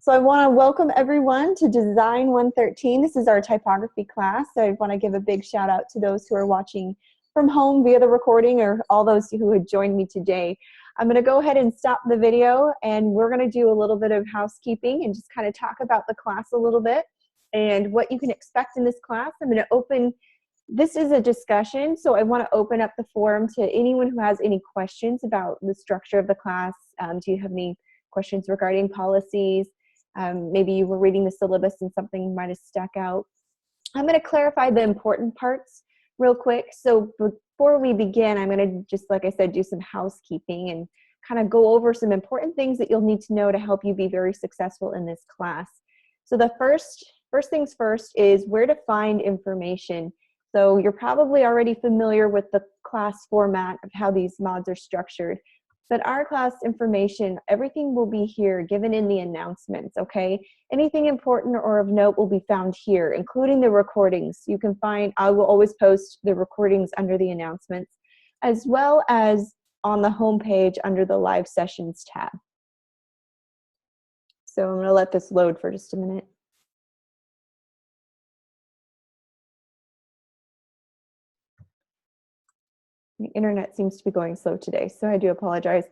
So I want to welcome everyone to Design 113. This is our typography class. So I want to give a big shout out to those who are watching from home via the recording or all those who had joined me today. I'm going to go ahead and stop the video and we're going to do a little bit of housekeeping and just kind of talk about the class a little bit and what you can expect in this class. I'm going to open, this is a discussion, so I want to open up the forum to anyone who has any questions about the structure of the class. Do you have any questions regarding policies? Maybe you were reading the syllabus and something might have stuck out. I'm going to clarify the important parts real quick. So before we begin, I'm going to just, like I said, do some housekeeping and kind of go over some important things that you'll need to know to help you be very successful in this class. So the first things first is where to find information. So you're probably already familiar with the class format of how these mods are structured. But our class information, everything will be here, given in the announcements, okay? Anything important or of note will be found here, including the recordings. You can find, I will always post the recordings under the announcements, as well as on the homepage under the live sessions tab. So I'm gonna let this load for just a minute. The internet seems to be going slow today, so I do apologize.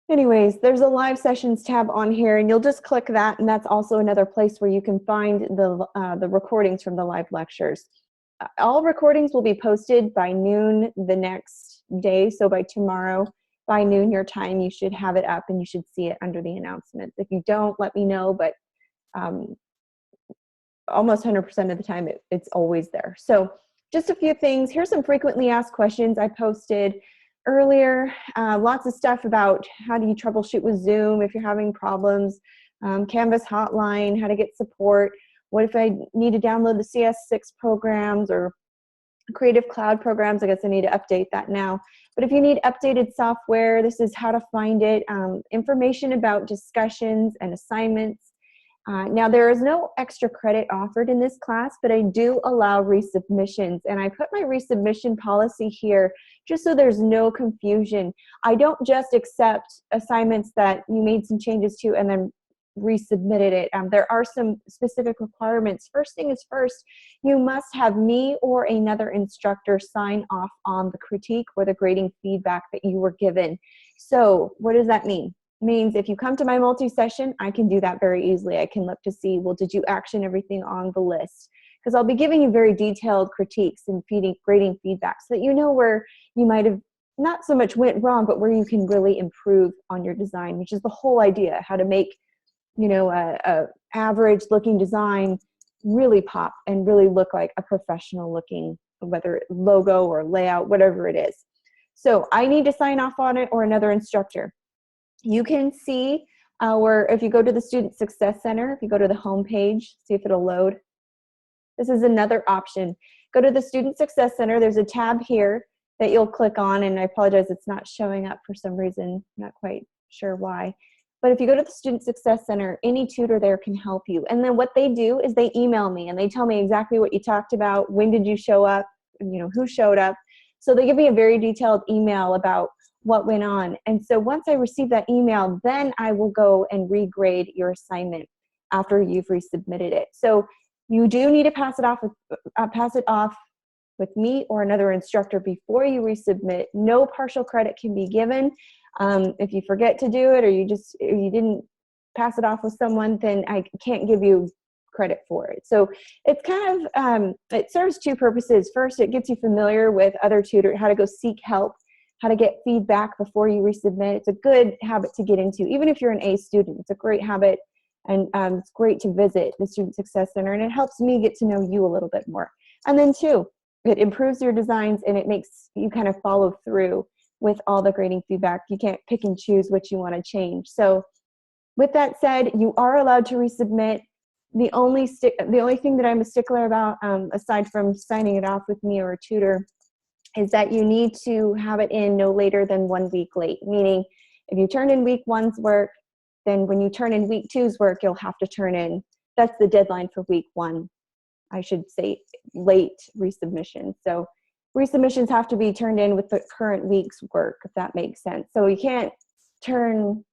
Anyways, there's a live sessions tab on here and you'll just click that, and that's also another place where you can find the recordings from the live lectures. All recordings will be posted by noon the next day, so by tomorrow, by noon your time, you should have it up and you should see it under the announcements. If you don't, let me know, but almost 100% of the time it's always there. So just a few things. Here's some frequently asked questions I posted earlier. Lots of stuff about how do you troubleshoot with Zoom if you're having problems, Canvas hotline, how to get support, what if I need to download the CS6 programs or Creative Cloud programs. I guess I need to update that now. But if you need updated software, this is how to find it, information about discussions and assignments. Now, there is no extra credit offered in this class, but I do allow resubmissions, and I put my resubmission policy here just so there's no confusion. I don't just accept assignments that you made some changes to and then resubmitted it. There are some specific requirements. First thing is first, you must have me or another instructor sign off on the critique or the grading feedback that you were given. So what does that mean? Means if you come to my multi-session, I can do that very easily. I can look to see, well, did you action everything on the list? Because I'll be giving you very detailed critiques and grading feedback so that you know where you might have not so much went wrong, but where you can really improve on your design, which is the whole idea, how to make, you know, a average looking design really pop and really look like a professional looking, whether logo or layout, whatever it is. So I need to sign off on it or another instructor. You can see if you go to the Student Success Center, if you go to the home page, see if it'll load. This is another option. Go to the Student Success Center. There's a tab here that you'll click on, and I apologize, it's not showing up for some reason. I'm not quite sure why. But if you go to the Student Success Center, any tutor there can help you. And then what they do is they email me, and they tell me exactly what you talked about, when did you show up, you know, who showed up. So they give me a very detailed email about what went on. And so once I receive that email, then I will go and regrade your assignment after you've resubmitted it. So you do need to pass it off with me or another instructor before you resubmit. No partial credit can be given. If you forget to do it or you didn't pass it off with someone, then I can't give you credit for it. So it's kind of, it serves two purposes. First, it gets you familiar with other tutors, how to go seek help, how to get feedback before you resubmit. It's a good habit to get into, even if you're an A student. It's a great habit, and it's great to visit the Student Success Center, and it helps me get to know you a little bit more. And then two, it improves your designs, and it makes you kind of follow through with all the grading feedback. You can't pick and choose what you want to change. So with that said, you are allowed to resubmit. The only thing that I'm a stickler about, aside from signing it off with me or a tutor, is that you need to have it in no later than 1 week late. Meaning, if you turn in week 1's work, then when you turn in week 2's work, you'll have to turn in, that's the deadline for week 1. I should say late resubmission. So resubmissions have to be turned in with the current week's work, if that makes sense. So you can't turn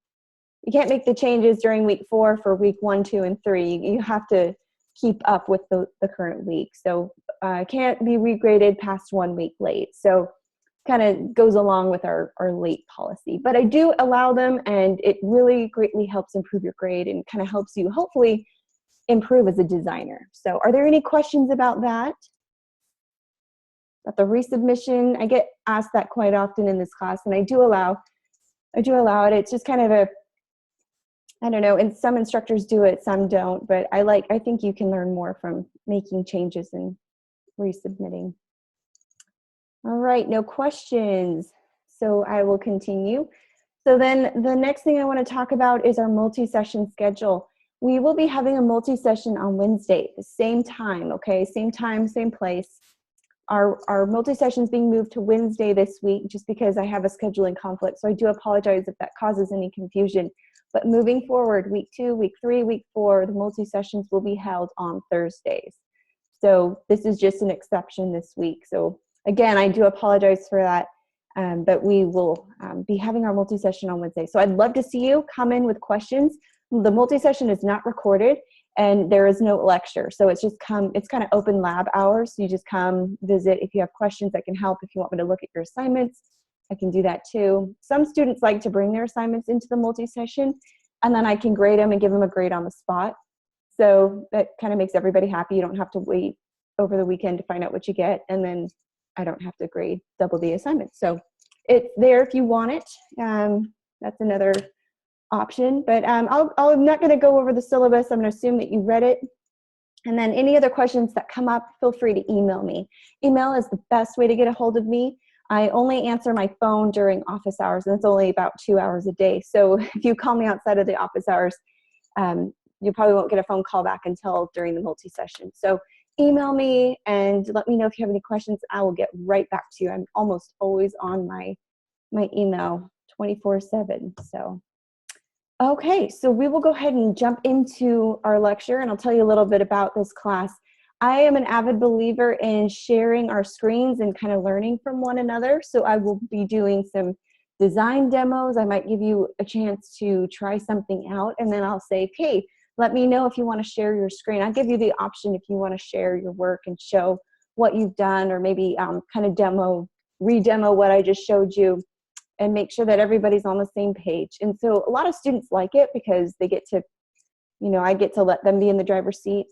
you can't make the changes during week 4 for week 1, 2, and 3. You have to keep up with the current week. So can't be regraded past 1 week late. So kind of goes along with our late policy. But I do allow them, and it really greatly helps improve your grade and kind of helps you hopefully improve as a designer. So are there any questions about that? About the resubmission? I get asked that quite often in this class, and I do allow it. It's just kind of a, I don't know, and some instructors do it, some don't, but I think you can learn more from making changes and resubmitting. All right, no questions. So I will continue. So then the next thing I want to talk about is our multi-session schedule. We will be having a multi-session on Wednesday, the same time, okay? Same time, same place. Our multi-session is being moved to Wednesday this week just because I have a scheduling conflict. So I do apologize if that causes any confusion. But moving forward, week 2, week 3, week 4, the multi-sessions will be held on Thursdays. So this is just an exception this week. So again, I do apologize for that, but we will be having our multi-session on Wednesday. So I'd love to see you come in with questions. The multi-session is not recorded, and there is no lecture. So it's kind of open lab hours. So you just come visit. If you have questions, I can help. If you want me to look at your assignments, I can do that too. Some students like to bring their assignments into the multi-session, and then I can grade them and give them a grade on the spot. So that kind of makes everybody happy. You don't have to wait over the weekend to find out what you get, and then I don't have to grade double the assignment. So it's there if you want it. That's another option, but I'm not going to go over the syllabus. I'm going to assume that you read it. And then any other questions that come up, feel free to email me. Email is the best way to get a hold of me. I only answer my phone during office hours, and it's only about 2 hours a day. So if you call me outside of the office hours, you probably won't get a phone call back until during the multi-session. So email me and let me know if you have any questions. I will get right back to you. I'm almost always on my email 24/7. So, okay, so we will go ahead and jump into our lecture, and I'll tell you a little bit about this class. I am an avid believer in sharing our screens and kind of learning from one another. So I will be doing some design demos. I might give you a chance to try something out, and then I'll say, okay, let me know if you want to share your screen. I'll give you the option if you want to share your work and show what you've done, or maybe kind of re-demo what I just showed you, and make sure that everybody's on the same page. And so a lot of students like it because they get to, I get to let them be in the driver's seat.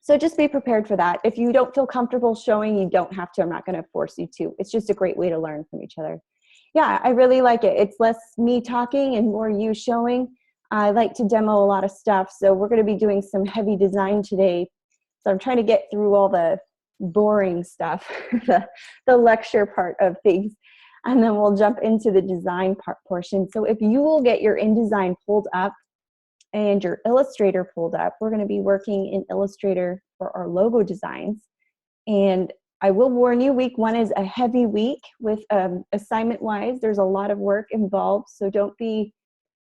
So just be prepared for that. If you don't feel comfortable showing, you don't have to. I'm not going to force you to. It's just a great way to learn from each other. Yeah, I really like it. It's less me talking and more you showing. I like to demo a lot of stuff. So we're going to be doing some heavy design today. So I'm trying to get through all the boring stuff, the lecture part of things. And then we'll jump into the design portion. So if you will get your InDesign pulled up and your Illustrator pulled up, we're going to be working in Illustrator for our logo designs. And I will warn you, week 1 is a heavy week with assignment-wise. There's a lot of work involved, so don't be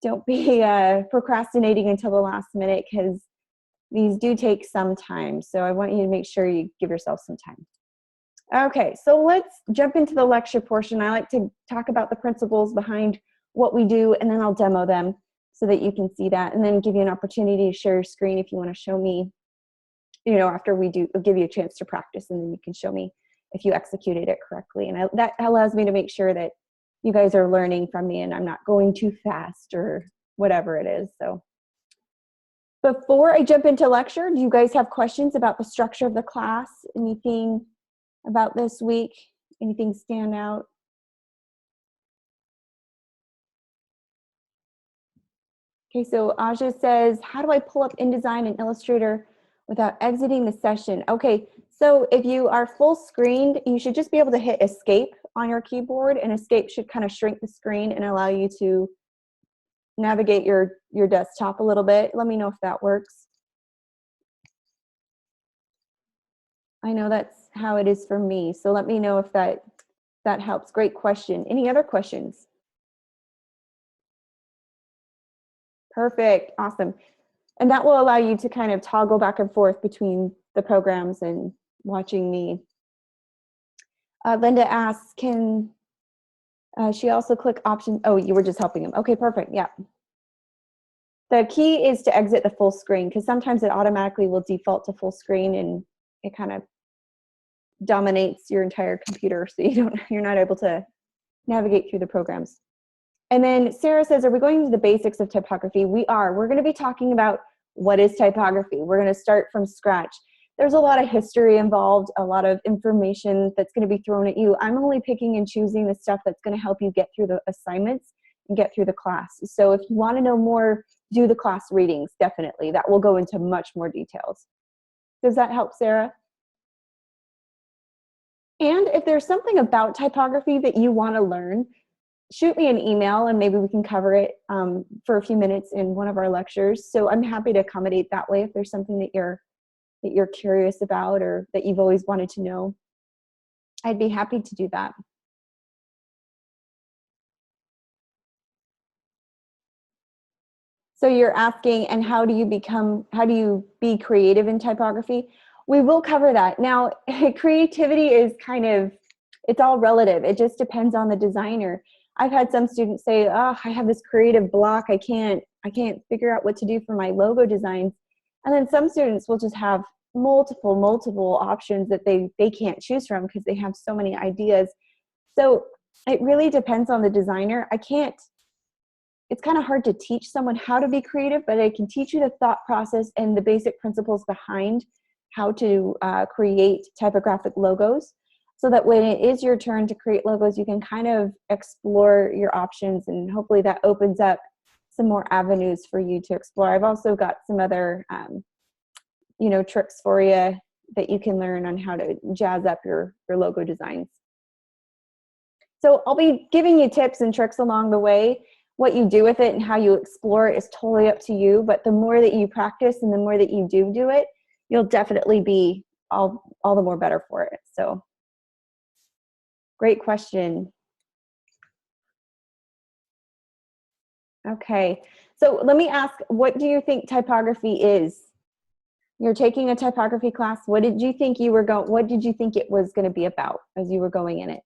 procrastinating until the last minute, because these do take some time. So I want you to make sure you give yourself some time. Okay, so let's jump into the lecture portion. I like to talk about the principles behind what we do, and then I'll demo them so that you can see that, and then give you an opportunity to share your screen if you want to show me, after we give you a chance to practice, and then you can show me if you executed it correctly. And that allows me to make sure that you guys are learning from me and I'm not going too fast or whatever it is. So before I jump into lecture, do you guys have questions about the structure of the class? Anything about this week? Anything stand out? Okay, so Aja says, how do I pull up InDesign and Illustrator without exiting the session? Okay, so if you are full screened, you should just be able to hit escape on your keyboard, and escape should kind of shrink the screen and allow you to navigate your desktop a little bit. Let me know if that works. I know that's how it is for me, so let me know if that helps. Great question. Any other questions? Perfect, awesome. And that will allow you to kind of toggle back and forth between the programs and watching me. Linda asks, can she also click option? Oh, you were just helping him. Okay, perfect, yeah. The key is to exit the full screen, because sometimes it automatically will default to full screen and it kind of dominates your entire computer, so you're not able to navigate through the programs. And then Sarah says, are we going into the basics of typography? We are. We're going to be talking about what is typography. We're going to start from scratch. There's a lot of history involved, a lot of information that's going to be thrown at you. I'm only picking and choosing the stuff that's going to help you get through the assignments and get through the class. So if you want to know more, do the class readings, definitely. That will go into much more details. Does that help, Sarah? And if there's something about typography that you want to learn, shoot me an email and maybe we can cover it for a few minutes in one of our lectures. So I'm happy to accommodate that way if there's something that you're curious about or that you've always wanted to know. I'd be happy to do that. So you're asking, and how do you be creative in typography? We will cover that. Now, creativity is it's all relative. It just depends on the designer. I've had some students say, oh, I have this creative block. I can't figure out what to do for my logo designs. And then some students will just have multiple options that they can't choose from because they have so many ideas. So it really depends on the designer. It's kind of hard to teach someone how to be creative, but I can teach you the thought process and the basic principles behind how to create typographic logos, so that when it is your turn to create logos, you can kind of explore your options, and hopefully that opens up some more avenues for you to explore. I've also got some other tricks for you that you can learn on how to jazz up your logo designs. So I'll be giving you tips and tricks along the way. What you do with it and how you explore it is totally up to you, but the more that you practice and the more that you do it, you'll definitely be all the more better for it. So great question. Okay, so let me ask, what do you think typography is? You're taking a typography class. What did you think it was going to be about as you were going in it?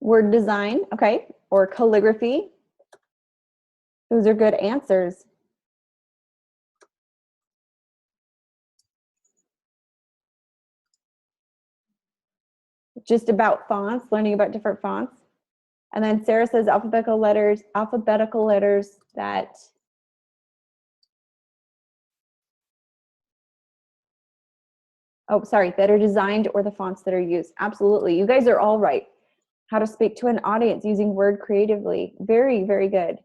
Word design, okay, or calligraphy. Those are good answers. Just about fonts, learning about different fonts. And then Sarah says alphabetical letters that that are designed, or the fonts that are used. Absolutely. You guys are all right. How to speak to an audience using Word creatively. Very, very good.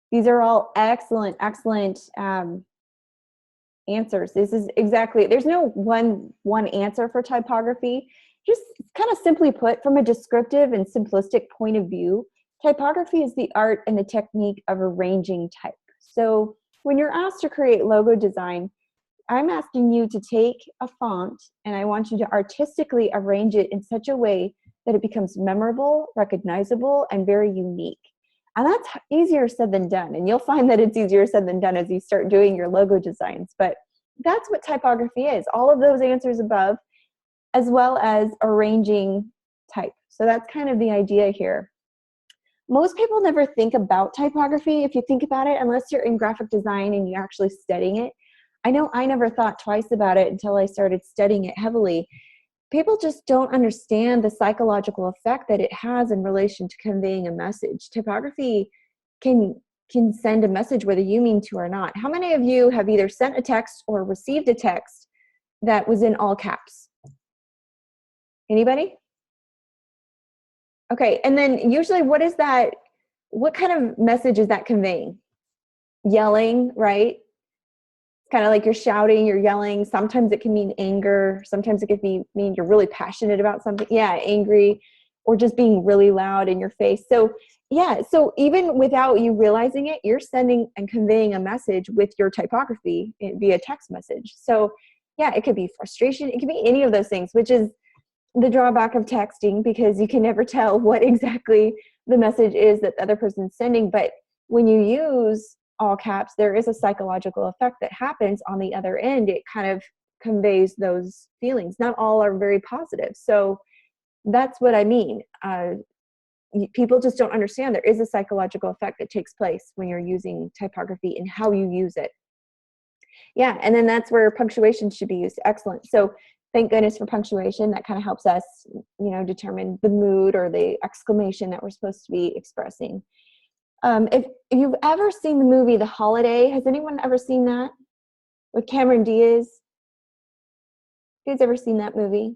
These are all excellent answers. This is exactly, there's no one answer for typography. Just kind of simply put, from a descriptive and simplistic point of view, typography is the art and the technique of arranging type. So when you're asked to create logo design, I'm asking you to take a font and I want you to artistically arrange it in such a way that it becomes memorable, recognizable, and very unique. And that's easier said than done. And you'll find that it's easier said than done as you start doing your logo designs. But that's what typography is. All of those answers above, as well as arranging type. So that's kind of the idea here. Most people never think about typography, if you think about it, unless you're in graphic design and you're actually studying it. I know I never thought twice about it until I started studying it heavily. People just don't understand the psychological effect that it has in relation to conveying a message. Typography can send a message whether you mean to or not. How many of you have either sent a text or received a text that was in all caps? Anybody? Okay, and then usually what kind of message is that conveying? Yelling, right? Kind of like you're shouting, you're yelling. Sometimes it can mean anger. Sometimes it could mean you're really passionate about something. Yeah, angry, or just being really loud in your face. So yeah, so even without you realizing it, you're sending and conveying a message with your typography via text message. So yeah, it could be frustration. It could be any of those things, which is the drawback of texting, because you can never tell what exactly the message is that the other person's sending. But when you use all caps, there is a psychological effect that happens on the other end. It kind of conveys those feelings. Not all are very positive. So that's what I mean. People just don't understand there is a psychological effect that takes place when you're using typography and how you use it. Yeah, and then that's where punctuation should be used. Excellent. So thank goodness for punctuation. That kind of helps us, determine the mood or the exclamation that we're supposed to be expressing. If you've ever seen the movie The Holiday, has anyone ever seen that with Cameron Diaz? Who's ever seen that movie?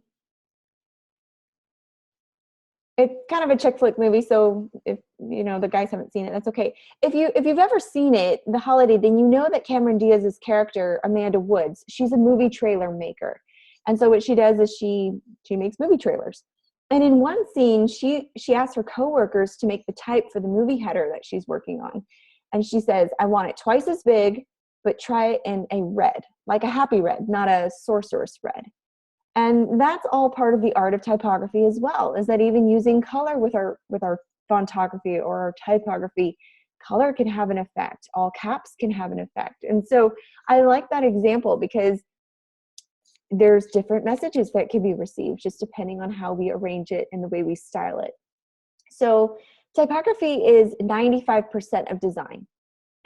It's kind of a chick flick movie, so if the guys haven't seen it, that's okay. If you've ever seen it, The Holiday, then you know that Cameron Diaz's character, Amanda Woods, she's a movie trailer maker. And so what she does is she makes movie trailers. And in one scene, she asks her coworkers to make the type for the movie header that she's working on. And she says, I want it twice as big, but try it in a red, like a happy red, not a sorceress red. And that's all part of the art of typography as well, is that even using color with our fontography or our typography, color can have an effect. All caps can have an effect. And so I like that example because there's different messages that can be received just depending on how we arrange it and the way we style it. So typography is 95% of design.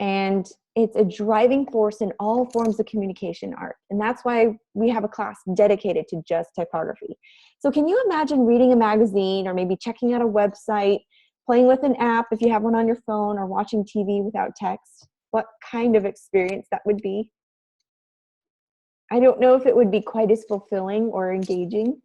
And it's a driving force in all forms of communication art. And that's why we have a class dedicated to just typography. So can you imagine reading a magazine or maybe checking out a website, playing with an app if you have one on your phone, or watching TV without text? What kind of experience that would be? I don't know if it would be quite as fulfilling or engaging.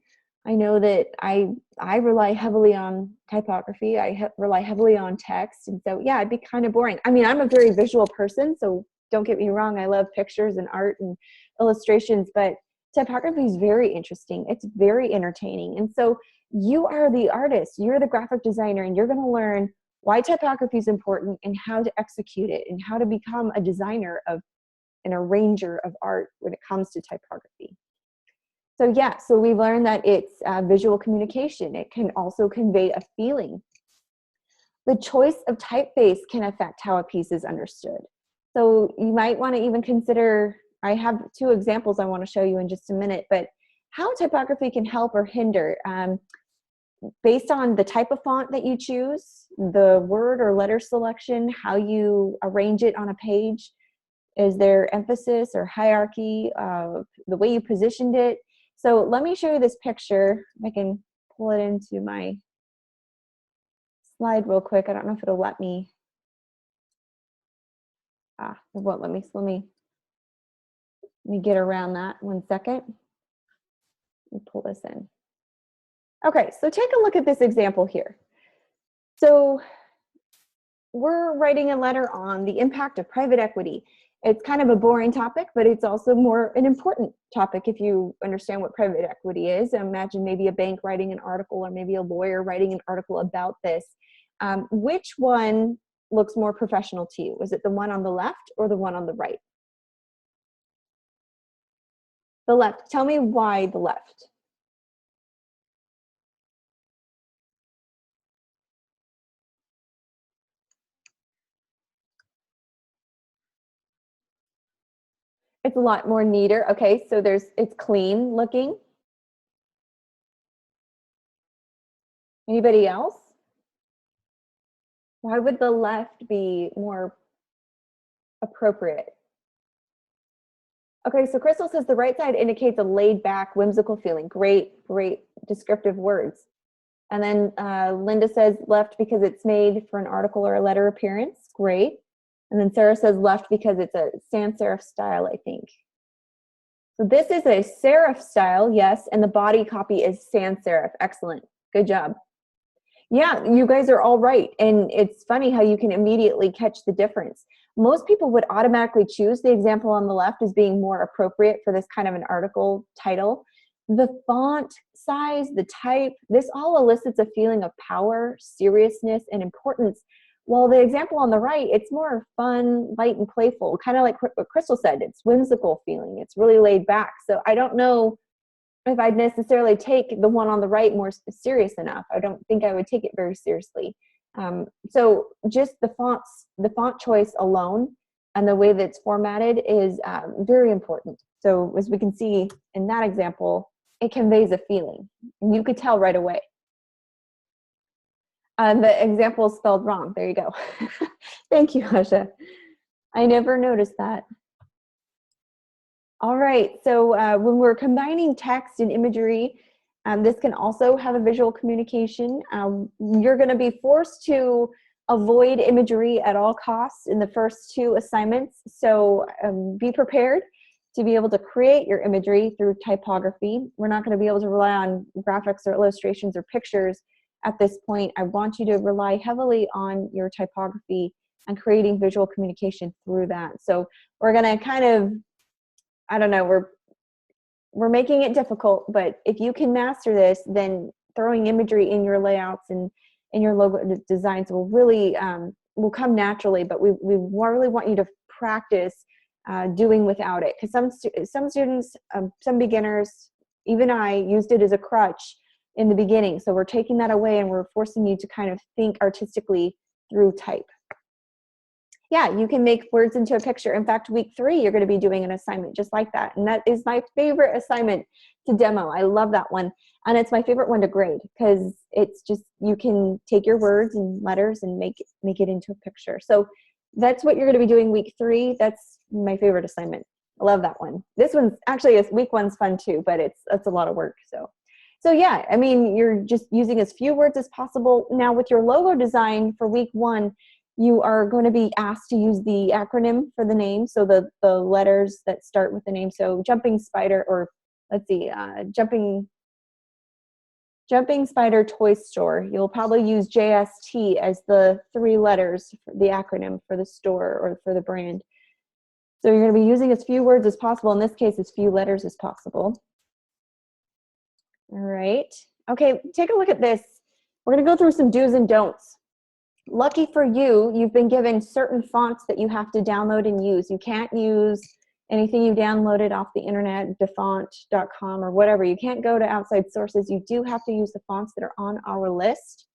I know that I rely heavily on typography. I rely heavily on text. And so, yeah, it'd be kind of boring. I mean, I'm a very visual person, so don't get me wrong. I love pictures and art and illustrations, but typography is very interesting. It's very entertaining. And so you are the artist, you're the graphic designer, and you're going to learn why typography is important and how to execute it and how to become a designer of an arranger of art when it comes to typography. So yeah, so we've learned that it's visual communication. It can also convey a feeling. The choice of typeface can affect how a piece is understood. So you might want to even consider, I have two examples I want to show you in just a minute, but how typography can help or hinder. Based on the type of font that you choose, the word or letter selection, how you arrange it on a page, is there emphasis or hierarchy of the way you positioned it? So let me show you this picture. I can pull it into my slide real quick. I don't know if it'll let me. It won't let me. So let me get around that 1 second. Let me pull this in. Okay, so take a look at this example here. So we're writing a letter on the impact of private equity. It's kind of a boring topic, but it's also more an important topic if you understand what private equity is. Imagine maybe a bank writing an article or maybe a lawyer writing an article about this. Which one looks more professional to you? Was it the one on the left or the one on the right? The left. Tell me why the left. It's a lot more neater. Okay, so it's clean looking. Anybody else? Why would the left be more appropriate? Okay, so Crystal says the right side indicates a laid back, whimsical feeling. Great descriptive words. And then Linda says left because it's made for an article or a letter appearance. Great. And then Sarah says left because it's a sans serif style, I think. So this is a serif style, yes, and the body copy is sans serif. Excellent. Good job. Yeah, you guys are all right. And it's funny how you can immediately catch the difference. Most people would automatically choose the example on the left as being more appropriate for this kind of an article title. The font size, the type, this all elicits a feeling of power, seriousness, and importance. While the example on the right, it's more fun, light, and playful, kind of like what Crystal said. It's whimsical feeling. It's really laid back. So I don't know if I'd necessarily take the one on the right more serious enough. I don't think I would take it very seriously. So just the font choice alone and the way that it's formatted is very important. So as we can see in that example, it conveys a feeling. And you could tell right away. The example is spelled wrong. There you go. Thank you, Asha. I never noticed that. All right, so when we're combining text and imagery, this can also have a visual communication. You're going to be forced to avoid imagery at all costs in the first 2 assignments. So be prepared to be able to create your imagery through typography. We're not going to be able to rely on graphics or illustrations or pictures at this point. I want you to rely heavily on your typography and creating visual communication through that. So we're going to kind of, I don't know, we're making it difficult, but if you can master this, then throwing imagery in your layouts and in your logo designs will really will come naturally. But we really want you to practice doing without it, because some students, some beginners, even I, used it as a crutch in the beginning. So we're taking that away and we're forcing you to kind of think artistically through type. Yeah, you can make words into a picture. In fact, week 3, you're going to be doing an assignment just like that. And that is my favorite assignment to demo. I love that one. And it's my favorite one to grade, because it's just, you can take your words and letters and make it into a picture. So that's what you're going to be doing week 3. That's my favorite assignment. I love that one. This one's actually, week 1's fun too, but it's a lot of work. So yeah, I mean, you're just using as few words as possible. Now with your logo design for week 1, you are going to be asked to use the acronym for the name, so the letters that start with the name. So Jumping Spider, or let's see, Jumping Spider Toy Store. You'll probably use JST as the 3 letters, the acronym for the store or for the brand. So you're going to be using as few words as possible. In this case, as few letters as possible. All right. Okay, take a look at this. We're going to go through some do's and don'ts. Lucky for you, you've been given certain fonts that you have to download and use. You can't use anything you downloaded off the internet, defont.com or whatever. You can't go to outside sources. You do have to use the fonts that are on our list,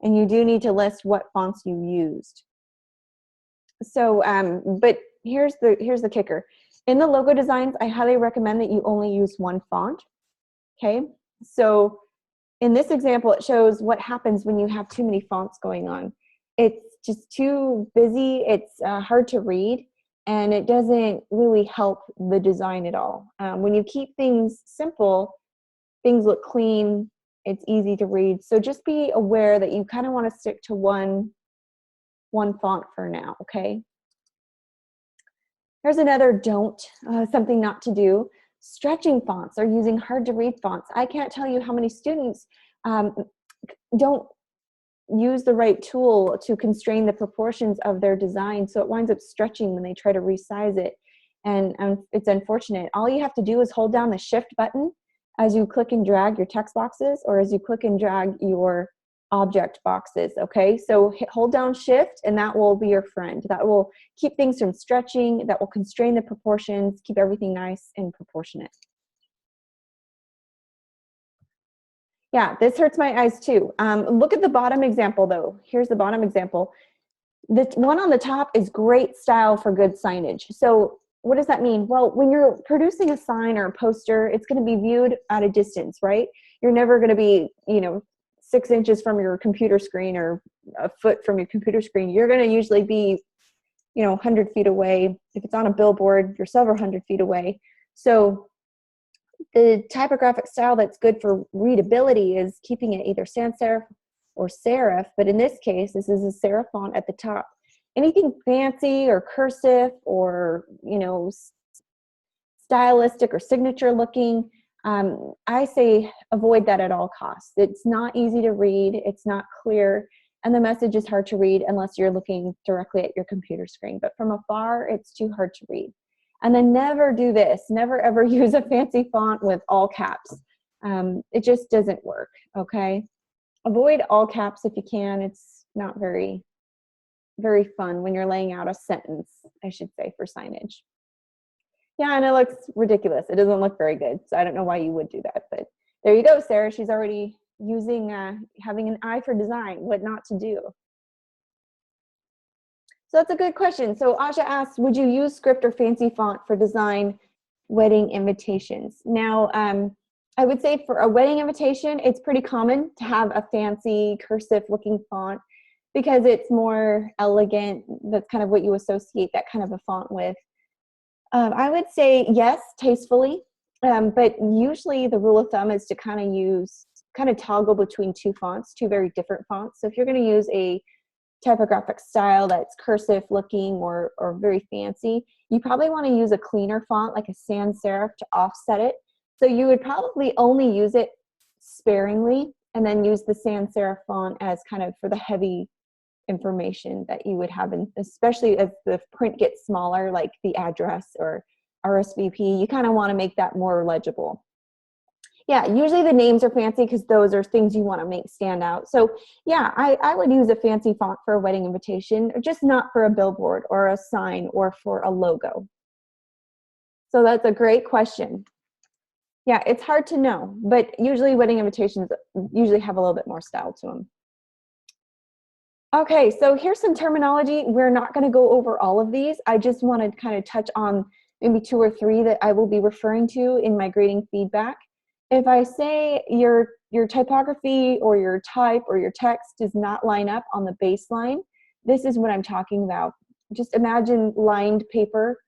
and you do need to list what fonts you used. So, but here's the kicker. In the logo designs, I highly recommend that you only use one font, okay? So in this example, it shows what happens when you have too many fonts going on. It's just too busy, it's hard to read, and it doesn't really help the design at all. When you keep things simple, things look clean, it's easy to read. So just be aware that you kind of want to stick to one font for now, okay? Here's another don't, something not to do. Stretching fonts or using hard to read fonts. I can't tell you how many students don't use the right tool to constrain the proportions of their design, so it winds up stretching when they try to resize it, and it's unfortunate. All you have to do is hold down the shift button as you click and drag your text boxes, or as you click and drag your object boxes, okay? So hold down shift and that will be your friend. That will keep things from stretching, that will constrain the proportions, keep everything nice and proportionate. Yeah, this hurts my eyes too. Look at the bottom example though. Here's the bottom example. The one on the top is great style for good signage. So what does that mean? Well, when you're producing a sign or a poster, it's going to be viewed at a distance, right? You're never going to be, 6 inches from your computer screen or a foot from your computer screen. You're going to usually be, 100 feet away. If it's on a billboard, you're several hundred feet away. So the typographic style that's good for readability is keeping it either sans serif or serif, but in this case, this is a serif font at the top. Anything fancy or cursive or, stylistic or signature looking, I say avoid that at all costs. It's not easy to read, it's not clear, and the message is hard to read unless you're looking directly at your computer screen. But from afar, it's too hard to read. And then never do this. Never ever use a fancy font with all caps. It just doesn't work, okay? Avoid all caps if you can. It's not very, very fun when you're laying out a sentence, I should say, for signage. Yeah, and it looks ridiculous. It doesn't look very good. So I don't know why you would do that. But there you go, Sarah. She's already using, having an eye for design, what not to do. So that's a good question. So Aja asks, would you use script or fancy font for design wedding invitations? Now, I would say for a wedding invitation, it's pretty common to have a fancy cursive looking font because it's more elegant. That's kind of what you associate that kind of a font with. I would say yes, tastefully, but usually the rule of thumb is to kind of toggle between two fonts, two very different fonts. So if you're going to use a typographic style that's cursive looking or very fancy, you probably want to use a cleaner font like a sans serif to offset it. So you would probably only use it sparingly and then use the sans serif font as kind of for the heavy information that you would have, in, especially as the print gets smaller, like the address or RSVP, you kind of want to make that more legible. Yeah, usually the names are fancy because those are things you want to make stand out. So yeah, I would use a fancy font for a wedding invitation, just not for a billboard or a sign or for a logo. So that's a great question. Yeah, it's hard to know, but usually wedding invitations usually have a little bit more style to them. Okay, so here's some terminology. We're not going to go over all of these. I just want to kind of touch on maybe 2 or 3 that I will be referring to in my grading feedback. If I say your typography or your type or your text does not line up on the baseline, this is what I'm talking about. Just imagine lined paper,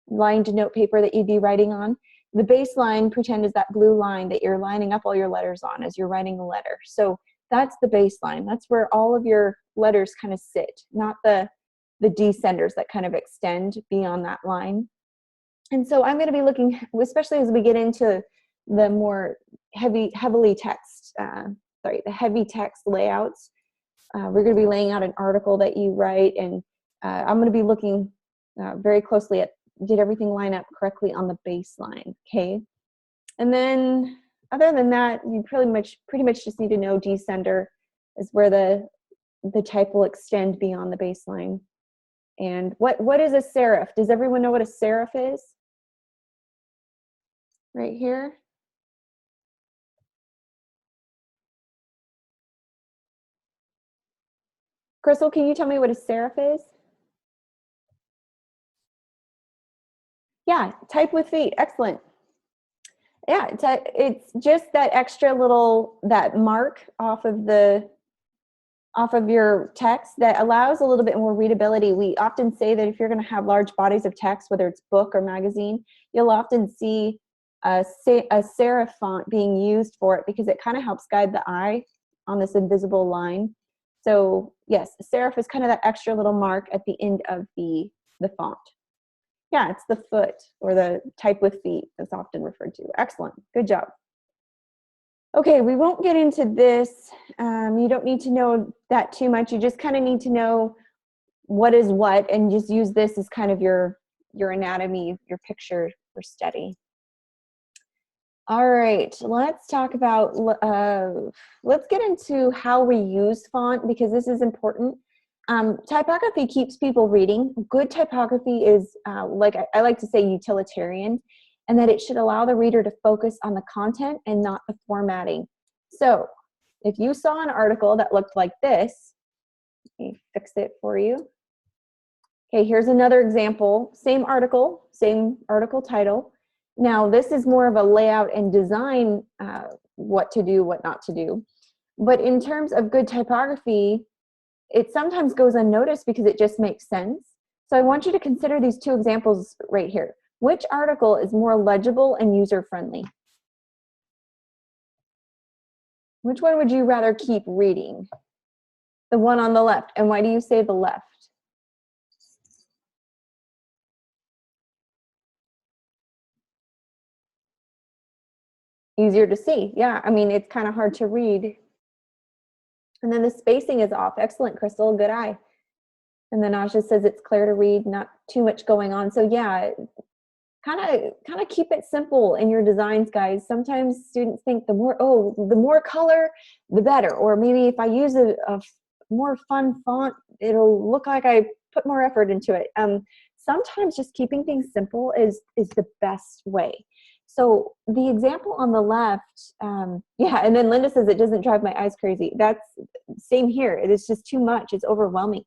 lined note paper that you'd be writing on. The baseline, pretend, is that blue line that you're lining up all your letters on as you're writing a letter. So that's the baseline. That's where all of your letters kind of sit, not the descenders that kind of extend beyond that line. And so I'm going to be looking, especially as we get into the more heavy text layouts. We're going to be laying out an article that you write, and I'm going to be looking very closely at, did everything line up correctly on the baseline, okay? And then other than that, you pretty much just need to know descender is where the type will extend beyond the baseline. And what is a serif? Does everyone know what a serif is? Right here. Crystal, can you tell me what a serif is? Yeah, type with feet. Excellent. Yeah, it's just that extra little, that mark off of your text that allows a little bit more readability. We often say that if you're going to have large bodies of text, whether it's book or magazine, you'll often see a serif font being used for it because it kind of helps guide the eye on this invisible line. So yes, serif is kind of that extra little mark at the end of the font. Yeah, it's the foot or the type with feet that's often referred to. Excellent, good job. Okay, we won't get into this. You don't need to know that too much. You just kind of need to know what is what and just use this as kind of your anatomy, your picture for study. All right, let's talk about, let's get into how we use font because this is important. Typography keeps people reading. Good typography is, like I like to say, utilitarian, and that it should allow the reader to focus on the content and not the formatting. So if you saw an article that looked like this, let me fix it for you. Okay, here's another example. Same article title. Now this is more of a layout and design, what to do, what not to do. But in terms of good typography, it sometimes goes unnoticed because it just makes sense. So I want you to consider these 2 examples right here. Which article is more legible and user-friendly? Which one would you rather keep reading? The one on the left. And why do you say the left? Easier to see. Yeah, I mean, it's kind of hard to read. And then the spacing is off. Excellent, Crystal. Good eye. And then Asha says it's clear to read, not too much going on. So yeah, kind of keep it simple in your designs, guys. Sometimes students think the more color, the better. Or maybe if I use a more fun font, it'll look like I put more effort into it. Sometimes just keeping things simple is the best way. So the example on the left, yeah, and then Linda says it doesn't drive my eyes crazy. That's same here. It is just too much. It's overwhelming.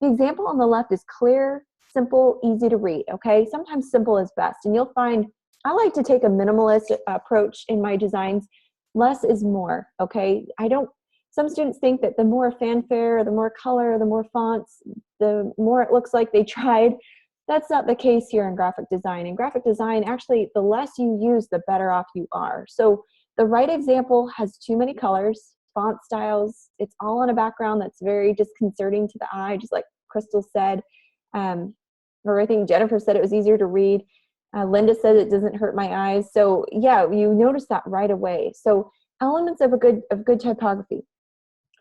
The example on the left is clear, simple, easy to read, okay? Sometimes simple is best, and you'll find I like to take a minimalist approach in my designs. Less is more, okay? Some students think that the more fanfare, the more color, the more fonts, the more it looks like they tried. That's not the case here in graphic design. In graphic design, actually, the less you use, the better off you are. So the right example has too many colors, font styles. It's all on a background that's very disconcerting to the eye, just like Crystal said. Or I think Jennifer said it was easier to read. Linda said it doesn't hurt my eyes. So yeah, you notice that right away. So elements of good typography.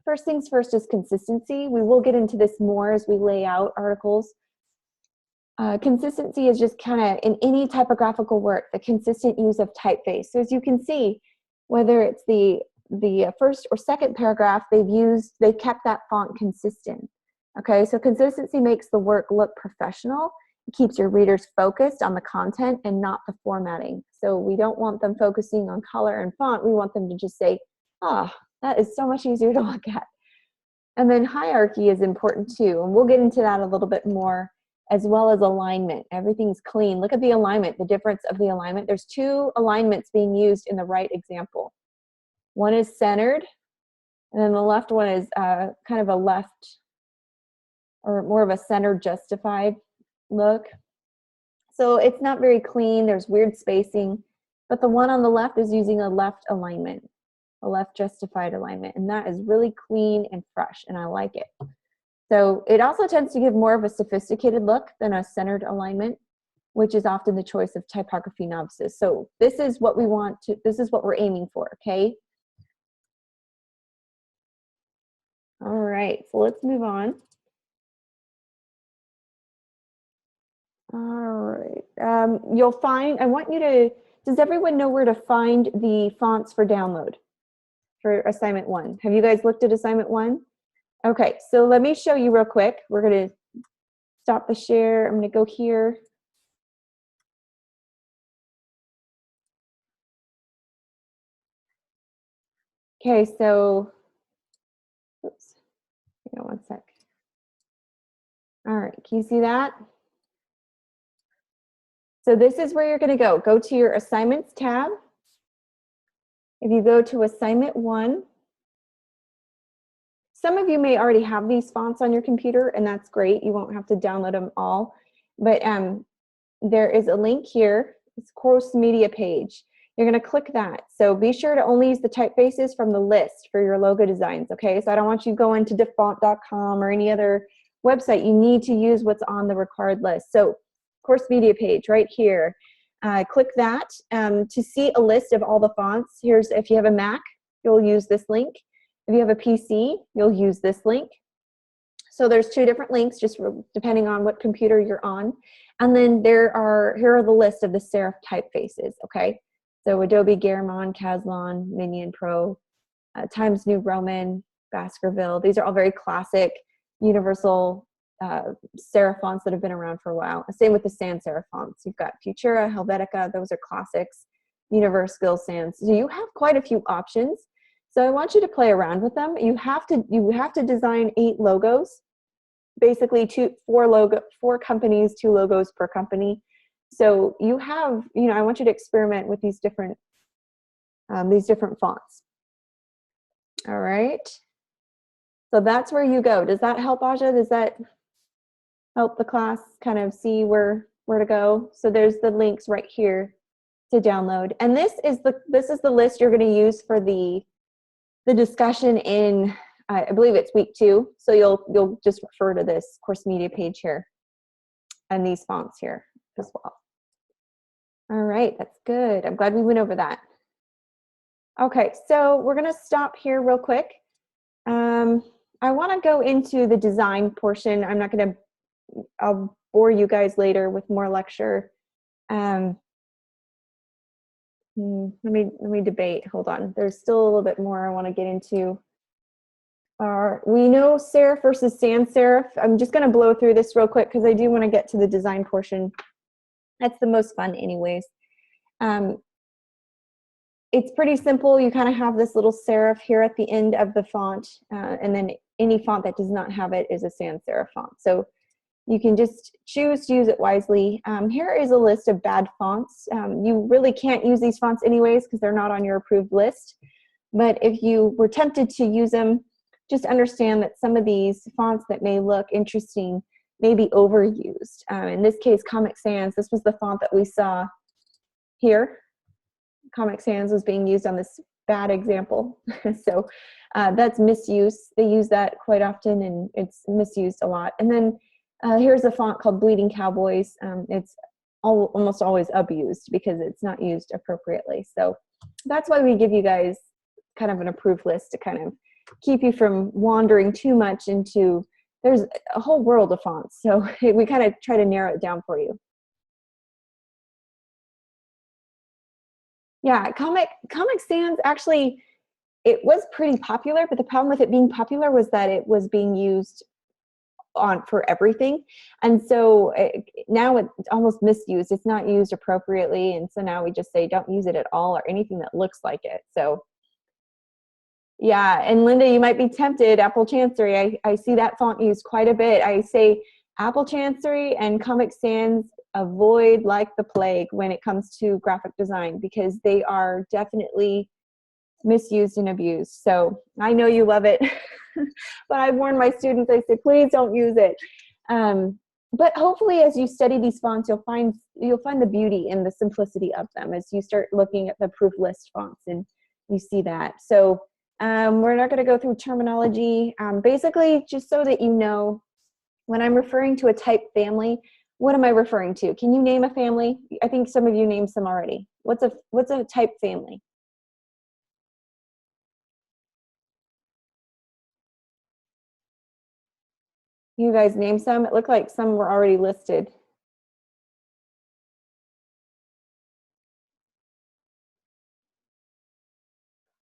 First things first is consistency. We will get into this more as we lay out articles. Consistency is just kind of in any typographical work, the consistent use of typeface. So as you can see, whether it's the first or second paragraph, they've kept that font consistent. Okay, so consistency makes the work look professional. It keeps your readers focused on the content and not the formatting. So we don't want them focusing on color and font. We want them to just say, oh, that is so much easier to look at. And then hierarchy is important too, and we'll get into that a little bit more, as well as alignment. Everything's clean. Look at the alignment, the difference of the alignment. There's two alignments being used in the right example. One is centered, and then the left one is kind of a left, or more of a center justified look. So it's not very clean. There's weird spacing, but the one on the left is using a left alignment, a left justified alignment, and that is really clean and fresh, and I like it. So it also tends to give more of a sophisticated look than a centered alignment, which is often the choice of typography novices. So this is what this is what we're aiming for, okay? All right, so let's move on. All right, you'll find, does everyone know where to find the fonts for download for assignment 1? Have you guys looked at assignment 1? Okay, so let me show you real quick. We're gonna stop the share. I'm gonna go here. Okay, so, oops, hang on one sec. All right, can you see that? So this is where you're gonna go. Go to your assignments tab. If you go to assignment 1, some of you may already have these fonts on your computer, and that's great. You won't have to download them all. But there is a link here. It's course media page. You're going to click that. So be sure to only use the typefaces from the list for your logo designs, okay? So I don't want you going to defont.com or any other website. You need to use what's on the required list. So course media page right here. Click that to see a list of all the fonts. Here's, if you have a Mac, you'll use this link. If you have a PC, you'll use this link. So there's 2 different links, just depending on what computer you're on. And then here are the list of the serif typefaces, okay? So Adobe, Garamond, Caslon, Minion Pro, Times New Roman, Baskerville. These are all very classic, universal serif fonts that have been around for a while. Same with the sans serif fonts. You've got Futura, Helvetica, those are classics, Universal Sans. So you have quite a few options. So I want you to play around with them. You have to design 8 logos, basically 4 companies, 2 logos per company. So you have, I want you to experiment with these different fonts. All right. So that's where you go. Does that help, Aja? Does that help the class kind of see where to go? So there's the links right here to download. And this is the list you're going to use for the discussion in, I believe it's week 2. So you'll just refer to this course media page here and these fonts here as well. All right, that's good. I'm glad we went over that. Okay, so we're gonna stop here real quick. I wanna go into the design portion. I'll bore you guys later with more lecture. Let me debate, hold on. There's still a little bit more I wanna get into. We know serif versus sans serif. I'm just gonna blow through this real quick because I do wanna get to the design portion. That's the most fun anyways. It's pretty simple. You kind of have this little serif here at the end of the font, and then any font that does not have it is a sans serif font. So you can just choose to use it wisely. Here is a list of bad fonts. You really can't use these fonts anyways because they're not on your approved list. But if you were tempted to use them, just understand that some of these fonts that may look interesting may be overused. In this case, Comic Sans, this was the font that we saw here. Comic Sans was being used on this bad example. So that's misuse. They use that quite often and it's misused a lot. And then here's a font called Bleeding Cowboys. It's almost always abused because it's not used appropriately. So that's why we give you guys kind of an approved list to kind of keep you from wandering too much into, there's a whole world of fonts. So we kind of try to narrow it down for you. Yeah, Comic Sans actually, it was pretty popular, but the problem with it being popular was that it was being used for everything. And so now it's almost misused. It's not used appropriately. And so now we just say, don't use it at all or anything that looks like it. So yeah, and Linda, you might be tempted, Apple Chancery. I see that font used quite a bit. I say Apple Chancery and Comic Sans avoid like the plague when it comes to graphic design because they are definitely misused and abused. So I know you love it, but I warn my students, I say, please don't use it. But hopefully as you study these fonts, you'll find the beauty in the simplicity of them as you start looking at the proof list fonts and you see that. So we're not going to go through terminology. Basically, just so that you know, when I'm referring to a type family, what am I referring to? Can you name a family? I think some of you named some already. What's a type family? You guys name some? It looked like some were already listed.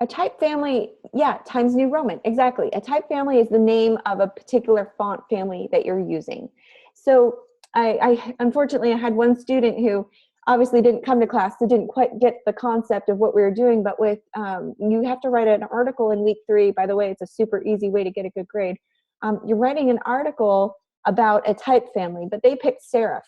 A type family, yeah, Times New Roman, exactly. A type family is the name of a particular font family that you're using. So I unfortunately, I had one student who obviously didn't come to class, so didn't quite get the concept of what we were doing, but with, you have to write an article in week 3. By the way, it's a super easy way to get a good grade. You're writing an article about a type family, but they picked serif.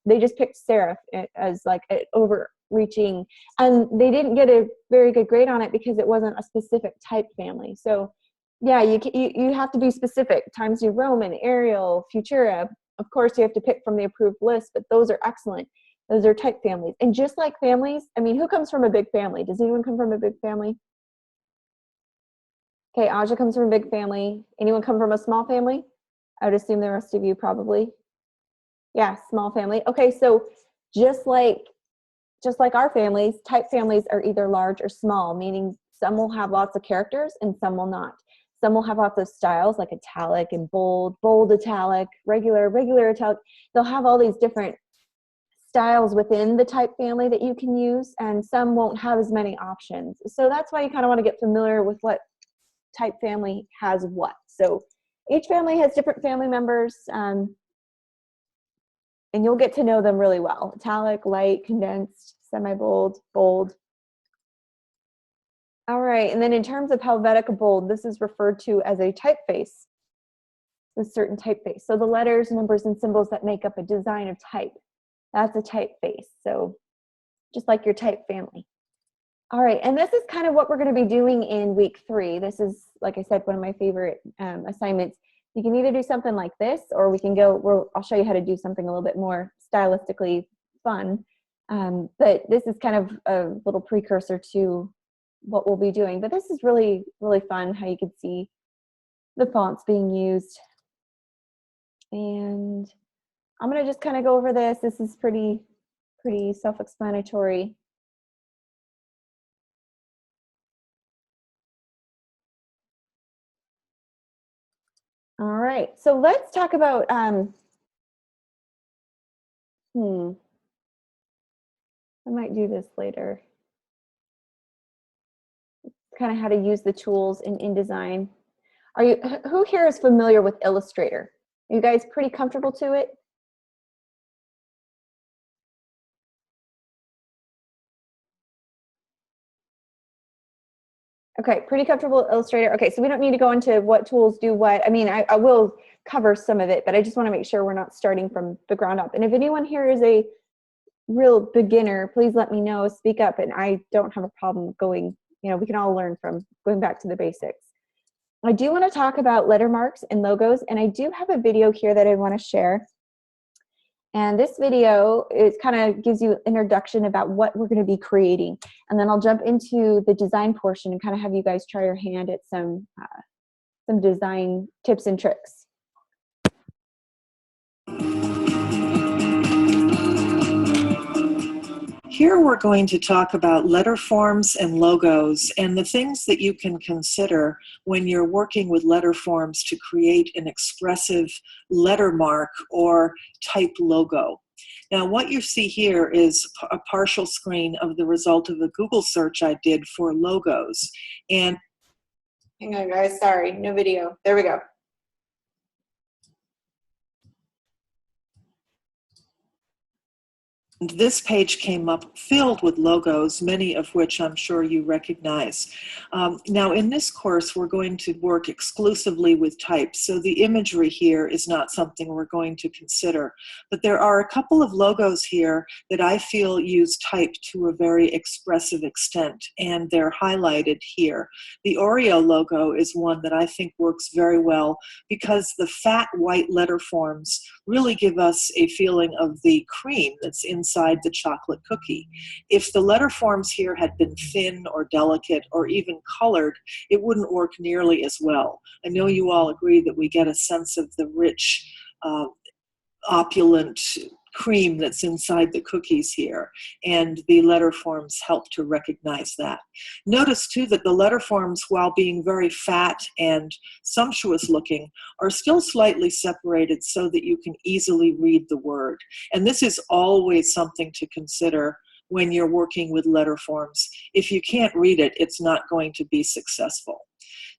They just picked serif as like an overreaching, and they didn't get a very good grade on it because it wasn't a specific type family. So yeah, you have to be specific. Times New Roman, Arial, Futura. Of course, you have to pick from the approved list, but those are excellent. Those are type families. And just like families, I mean, who comes from a big family? Does anyone come from a big family? Okay, Aja comes from a big family. Anyone come from a small family? I would assume the rest of you probably. Yeah, small family. Okay, so just like our families, type families are either large or small, meaning some will have lots of characters and some will not. Some will have lots of styles like italic and bold, bold italic, regular italic. They'll have all these different styles within the type family that you can use, and some won't have as many options. So that's why you kind of want to get familiar with what type family has what. So each family has different family members, and you'll get to know them really well. Italic, light, condensed, semi-bold, bold. All right, and then in terms of Helvetica bold, this is referred to as a typeface, a certain typeface. So the letters, numbers, and symbols that make up a design of type, that's a typeface. So just like your type family. All right, and this is kind of what we're going to be doing in week 3. This is, like I said, one of my favorite assignments. You can either do something like this, or we can go, I'll show you how to do something a little bit more stylistically fun. But this is kind of a little precursor to what we'll be doing. But this is really, really fun, how you can see the fonts being used. And I'm going to just kind of go over this. This is pretty self-explanatory. All right, so let's talk about, I might do this later. Kind of how to use the tools in InDesign. Who here is familiar with Illustrator? Are you guys pretty comfortable to it? Okay, pretty comfortable Illustrator. Okay, so we don't need to go into what tools do what. I mean, I will cover some of it, but I just want to make sure we're not starting from the ground up. And if anyone here is a real beginner, please let me know, speak up, and I don't have a problem going, we can all learn from going back to the basics. I do want to talk about lettermarks and logos, and I do have a video here that I want to share. And this video, it kind of gives you an introduction about what we're going to be creating. And then I'll jump into the design portion and kind of have you guys try your hand at some design tips and tricks. Here we're going to talk about letter forms and logos and the things that you can consider when you're working with letter forms to create an expressive lettermark or type logo. Now what you see here is a partial screen of the result of a Google search I did for logos. And hang on guys, sorry, no video. There we go. This page came up filled with logos, many of which I'm sure you recognize. Now in this course, we're going to work exclusively with types, so the imagery here is not something we're going to consider. But there are a couple of logos here that I feel use type to a very expressive extent, and they're highlighted here. The Oreo logo is one that I think works very well because the fat white letter forms really give us a feeling of the cream that's inside the chocolate cookie. If the letter forms here had been thin or delicate or even colored, it wouldn't work nearly as well. I know you all agree that we get a sense of the rich, opulent cream that's inside the cookies here, and the letter forms help to recognize that. Notice too that the letter forms, while being very fat and sumptuous looking, are still slightly separated so that you can easily read the word. And this is always something to consider when you're working with letter forms. If you can't read it, it's not going to be successful.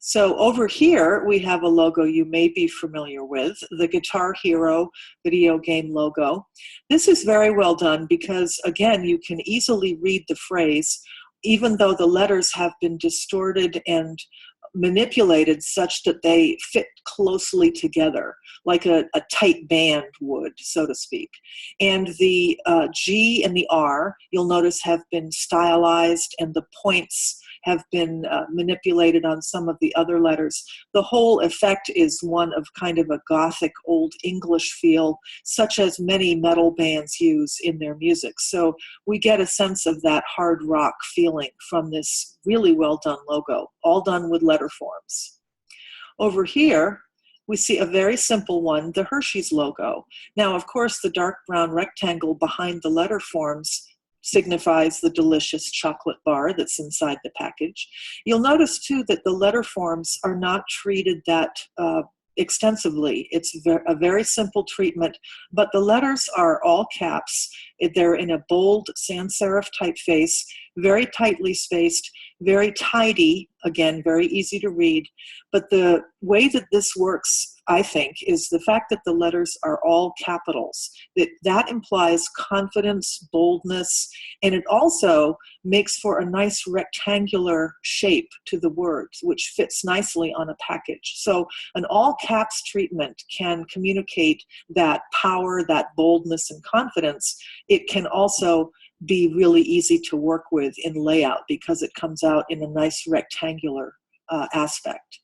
So over here, we have a logo you may be familiar with, the Guitar Hero video game logo. This is very well done because, again, you can easily read the phrase, even though the letters have been distorted and manipulated such that they fit closely together, like a tight band would, so to speak. And the G and the R, you'll notice, have been stylized, and the points have been manipulated on some of the other letters. The whole effect is one of kind of a Gothic Old English feel, such as many metal bands use in their music. So we get a sense of that hard rock feeling from this really well done logo, all done with letter forms. Over here, we see a very simple one, the Hershey's logo. Now, of course, the dark brown rectangle behind the letter forms signifies the delicious chocolate bar that's inside the package. You'll notice too that the letter forms are not treated that extensively. It's a very simple treatment, but the letters are all caps. They're in a bold sans serif typeface, very tightly spaced, very tidy, again, very easy to read. But the way that this works, I think, is the fact that the letters are all capitals. That implies confidence, boldness, and it also makes for a nice rectangular shape to the words, which fits nicely on a package. So an all caps treatment can communicate that power, that boldness and confidence. It can also be really easy to work with in layout because it comes out in a nice rectangular aspect.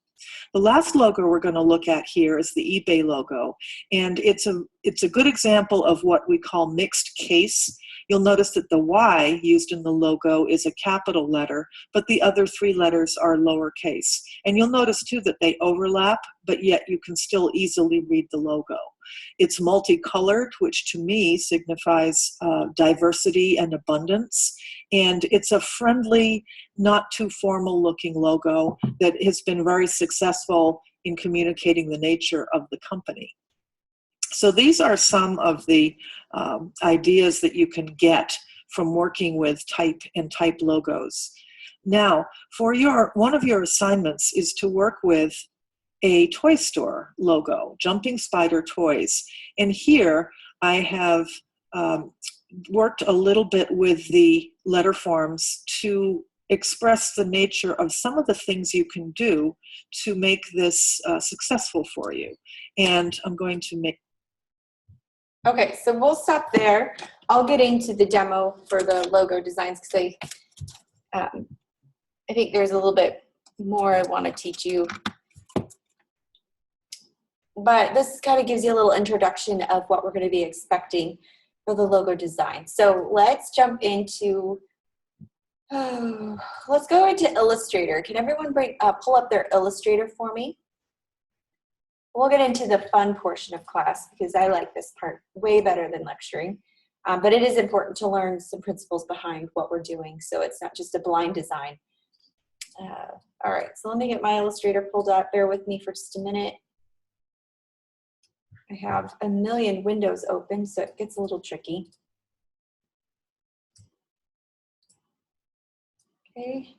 The last logo we're going to look at here is the eBay logo, and it's a good example of what we call mixed case. You'll notice that the Y used in the logo is a capital letter, but the other three letters are lowercase. And you'll notice too that they overlap, but yet you can still easily read the logo. It's multicolored, which to me signifies diversity and abundance. And it's a friendly, not too formal looking logo that has been very successful in communicating the nature of the company. So these are some of the ideas that you can get from working with type and type logos. Now, for one of your assignments is to work with a toy store logo, Jumping Spider Toys. And here I have worked a little bit with the letter forms to express the nature of some of the things you can do to make this successful for you. And I'm going to make. Okay, so we'll stop there. I'll get into the demo for the logo designs because I think there's a little bit more I want to teach you. But this kind of gives you a little introduction of what we're going to be expecting for the logo design. So let's jump into, let's go into Illustrator. Can everyone pull up their Illustrator for me? We'll get into the fun portion of class because I like this part way better than lecturing. But it is important to learn some principles behind what we're doing so it's not just a blind design. All right, so let me get my Illustrator pulled up. Bear with me for just a minute. I have a million windows open, so it gets a little tricky. Okay.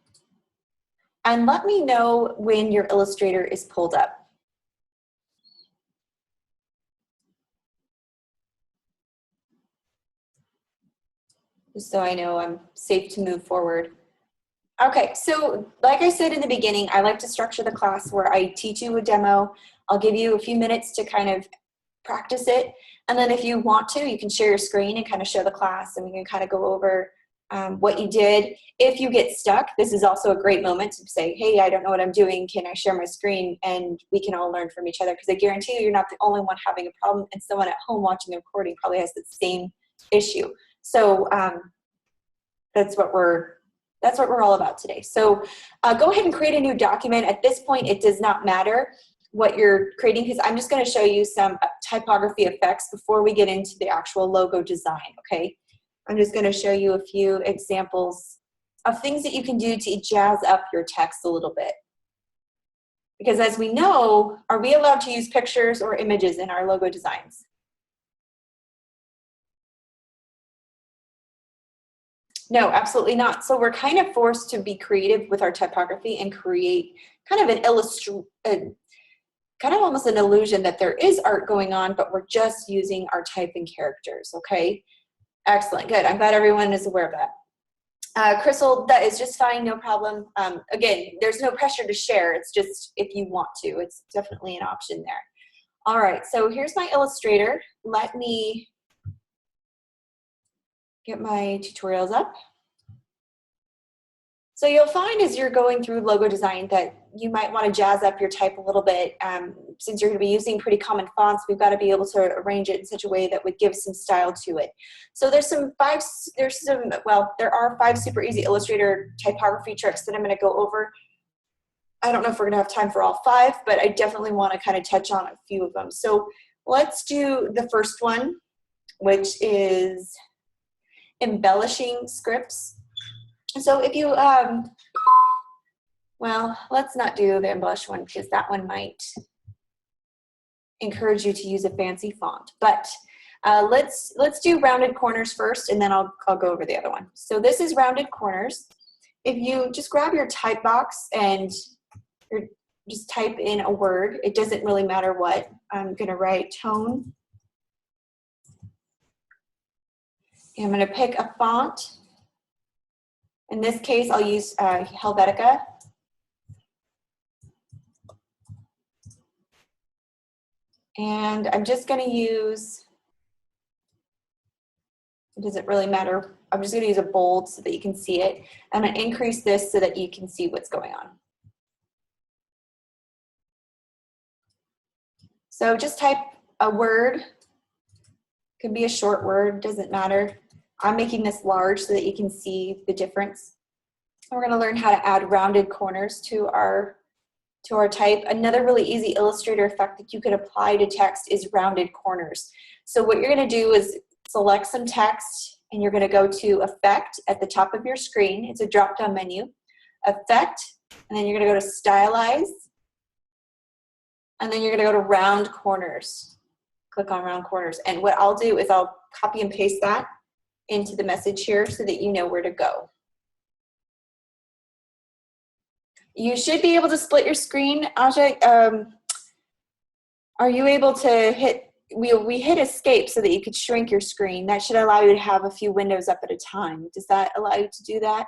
And let me know when your Illustrator is pulled up. Just so I know I'm safe to move forward. Okay, so like I said in the beginning, I like to structure the class where I teach you a demo. I'll give you a few minutes to kind of practice it. And then if you want to, you can share your screen and kind of show the class and we can kind of go over what you did. If you get stuck, this is also a great moment to say, hey, I don't know what I'm doing. Can I share my screen? And we can all learn from each other because I guarantee you, you're not the only one having a problem and someone at home watching the recording probably has the same issue. So that's what we're all about today. So go ahead and create a new document. At this point, it does not matter what you're creating because I'm just going to show you some typography effects before we get into the actual logo design, okay? I'm just going to show you a few examples of things that you can do to jazz up your text a little bit. Because as we know, are we allowed to use pictures or images in our logo designs? No, absolutely not. So we're kind of forced to be creative with our typography and create kind of an kind of almost an illusion that there is art going on, but we're just using our type and characters, okay? Excellent, good. I'm glad everyone is aware of that. Crystal, that is just fine, no problem. Again, there's no pressure to share. It's just if you want to, it's definitely an option there. All right, so here's my Illustrator. Let me get my tutorials up. So you'll find as you're going through logo design that you might want to jazz up your type a little bit. Since you're going to be using pretty common fonts, we've got to be able to arrange it in such a way that would give some style to it. So there are 5 super easy Illustrator typography tricks that I'm going to go over. I don't know if we're going to have time for all 5, but I definitely want to kind of touch on a few of them. So let's do the first one, which is embellishing scripts. So if you, well, let's not do the embellish one because that one might encourage you to use a fancy font. But let's do rounded corners first, and then I'll go over the other one. So this is rounded corners. If you just grab your type box and just type in a word, it doesn't really matter what. I'm going to write tone. And I'm going to pick a font. In this case, I'll use Helvetica. And I'm just going to use, it doesn't really matter, I'm just going to use a bold so that you can see it. I'm going to increase this so that you can see what's going on. So just type a word, could be a short word, doesn't matter. I'm making this large so that you can see the difference. We're going to learn how to add rounded corners to our type. Another really easy Illustrator effect that you could apply to text is rounded corners. So what you're going to do is select some text and you're going to go to Effect at the top of your screen. It's a drop-down menu. Effect, and then you're going to go to Stylize, and then you're going to go to Round Corners. Click on Round Corners. And what I'll do is I'll copy and paste that into the message here so that you know where to go. You should be able to split your screen, Ajay. Are you able to hit, we hit escape so that you could shrink your screen. That should allow you to have a few windows up at a time. Does that allow you to do that?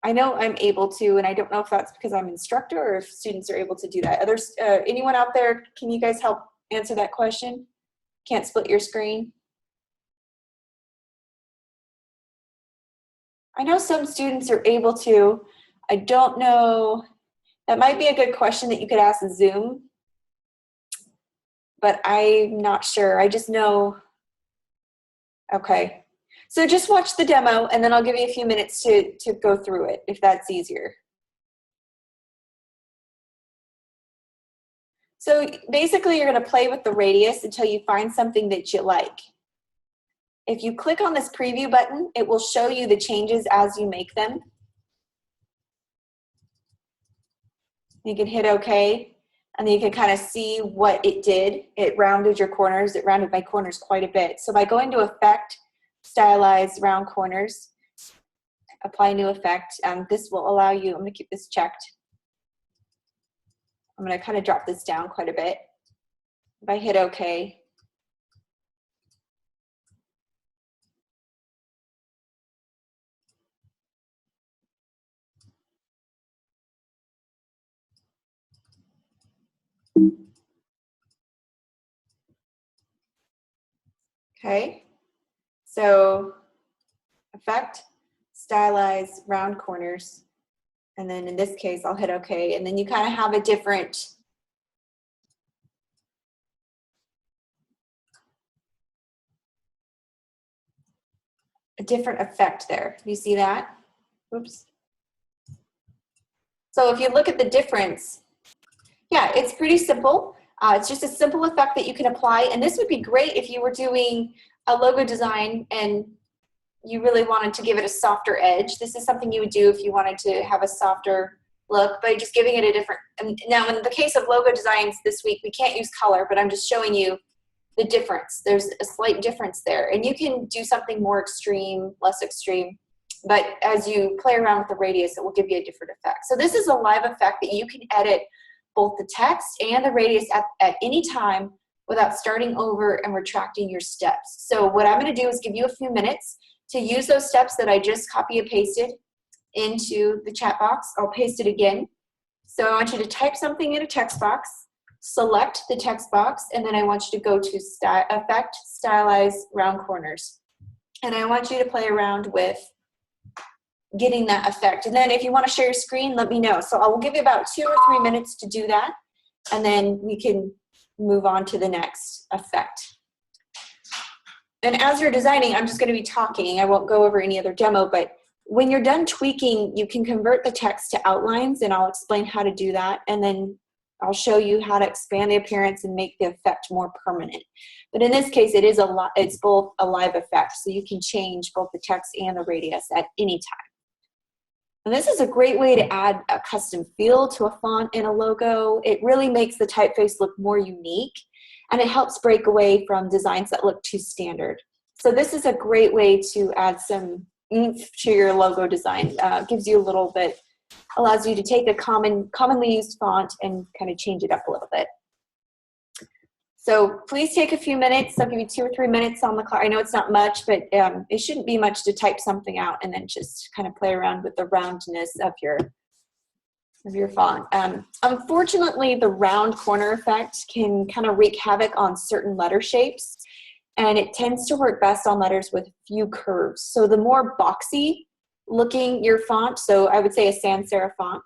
I know I'm able to, and I don't know if that's because I'm instructor or if students are able to do that. Others, anyone out there, can you guys help answer that question? Can't split your screen? I know some students are able to. I don't know. That might be a good question that you could ask Zoom, but I'm not sure. I just know. Okay. So just watch the demo and then I'll give you a few minutes to go through it if that's easier. So basically you're going to play with the radius until you find something that you like. If you click on this preview button, it will show you the changes as you make them. You can hit OK, and then you can kind of see what it did. It rounded your corners. It rounded my corners quite a bit. So by going to Effect, Stylize Round Corners, apply new effect, this will allow you, I'm going to keep this checked. I'm going to kind of drop this down quite a bit. If I hit OK, okay, so Effect, Stylize Round Corners, and then in this case I'll hit OK, and then you kind of have a different effect there. You see that? Whoops. So if you look at the difference, yeah, it's pretty simple. It's just a simple effect that you can apply, and this would be great if you were doing a logo design and you really wanted to give it a softer edge. This is something you would do if you wanted to have a softer look by just giving it a different, now in the case of logo designs this week, we can't use color, but I'm just showing you the difference. There's a slight difference there, and you can do something more extreme, less extreme, but as you play around with the radius, it will give you a different effect. So this is a live effect that you can edit both the text and the radius at any time without starting over and retracting your steps. So what I'm going to do is give you a few minutes to use those steps that I just copy and pasted into the chat box. I'll paste it again. So I want you to type something in a text box, select the text box, and then I want you to go to Effect, Stylize Round Corners. And I want you to play around with getting that effect. And then if you want to share your screen, let me know. So I will give you about 2 or 3 minutes to do that, and then we can move on to the next effect. And as you're designing, I'm just going to be talking. I won't go over any other demo, but when you're done tweaking, you can convert the text to outlines, and I'll explain how to do that. And then I'll show you how to expand the appearance and make the effect more permanent. But in this case, it's both a live effect, so you can change both the text and the radius at any time. And this is a great way to add a custom feel to a font in a logo. It really makes the typeface look more unique, and it helps break away from designs that look too standard. So this is a great way to add some oomph to your logo design. Gives you a little bit, allows you to take a commonly used font and kind of change it up a little bit. So please take a few minutes. I'll give you 2 or 3 minutes on the clock. I know it's not much, but it shouldn't be much to type something out and then just kind of play around with the roundness of your font. Unfortunately, the round corner effect can kind of wreak havoc on certain letter shapes, and it tends to work best on letters with few curves. So the more boxy looking your font, so I would say a sans serif font,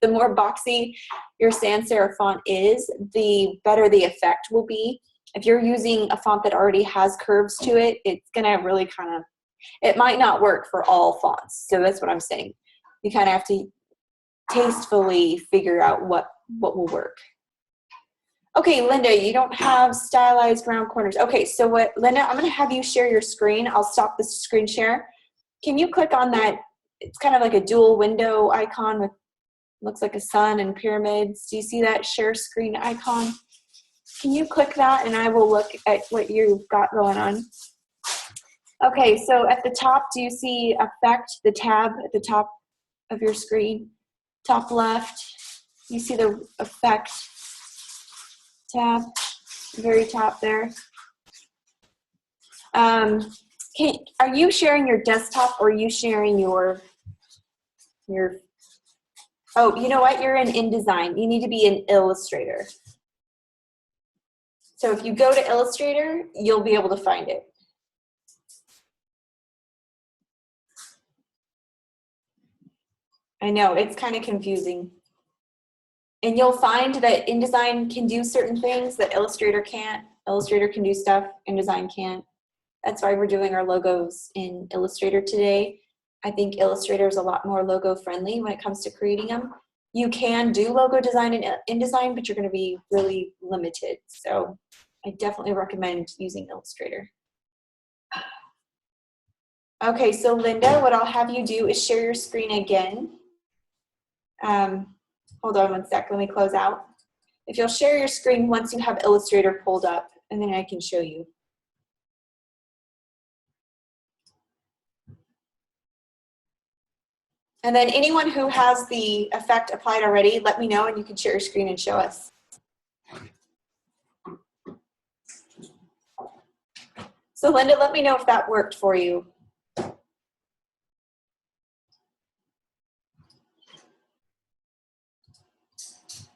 the more boxy your sans serif font is, the better the effect will be. If you're using a font that already has curves to it, it's gonna really kind of, it might not work for all fonts. So that's what I'm saying. You kind of have to tastefully figure out what will work. Okay, Linda, you don't have stylized round corners. Okay, so Linda, I'm gonna have you share your screen. I'll stop the screen share. Can you click on that? It's kind of like a dual window icon with, looks like a sun and pyramids. Do you see that share screen icon? Can you click that and I will look at what you've got going on? Okay, so at the top, do you see effect, the tab at the top of your screen? Top left, you see the effect tab, very top there. Are you sharing your desktop or are you sharing your You're, oh, you know what? You're in InDesign. You need to be in Illustrator. So if you go to Illustrator, you'll be able to find it. I know, it's kind of confusing. And you'll find that InDesign can do certain things that Illustrator can't. Illustrator can do stuff InDesign can't. That's why we're doing our logos in Illustrator today. I think Illustrator is a lot more logo friendly when it comes to creating them. You can do logo design in InDesign, but you're going to be really limited. So I definitely recommend using Illustrator. Okay, so Linda, what I'll have you do is share your screen again. Hold on one sec, let me close out. If you'll share your screen once you have Illustrator pulled up, and then I can show you. And then anyone who has the effect applied already, let me know and you can share your screen and show us. So Linda, let me know if that worked for you.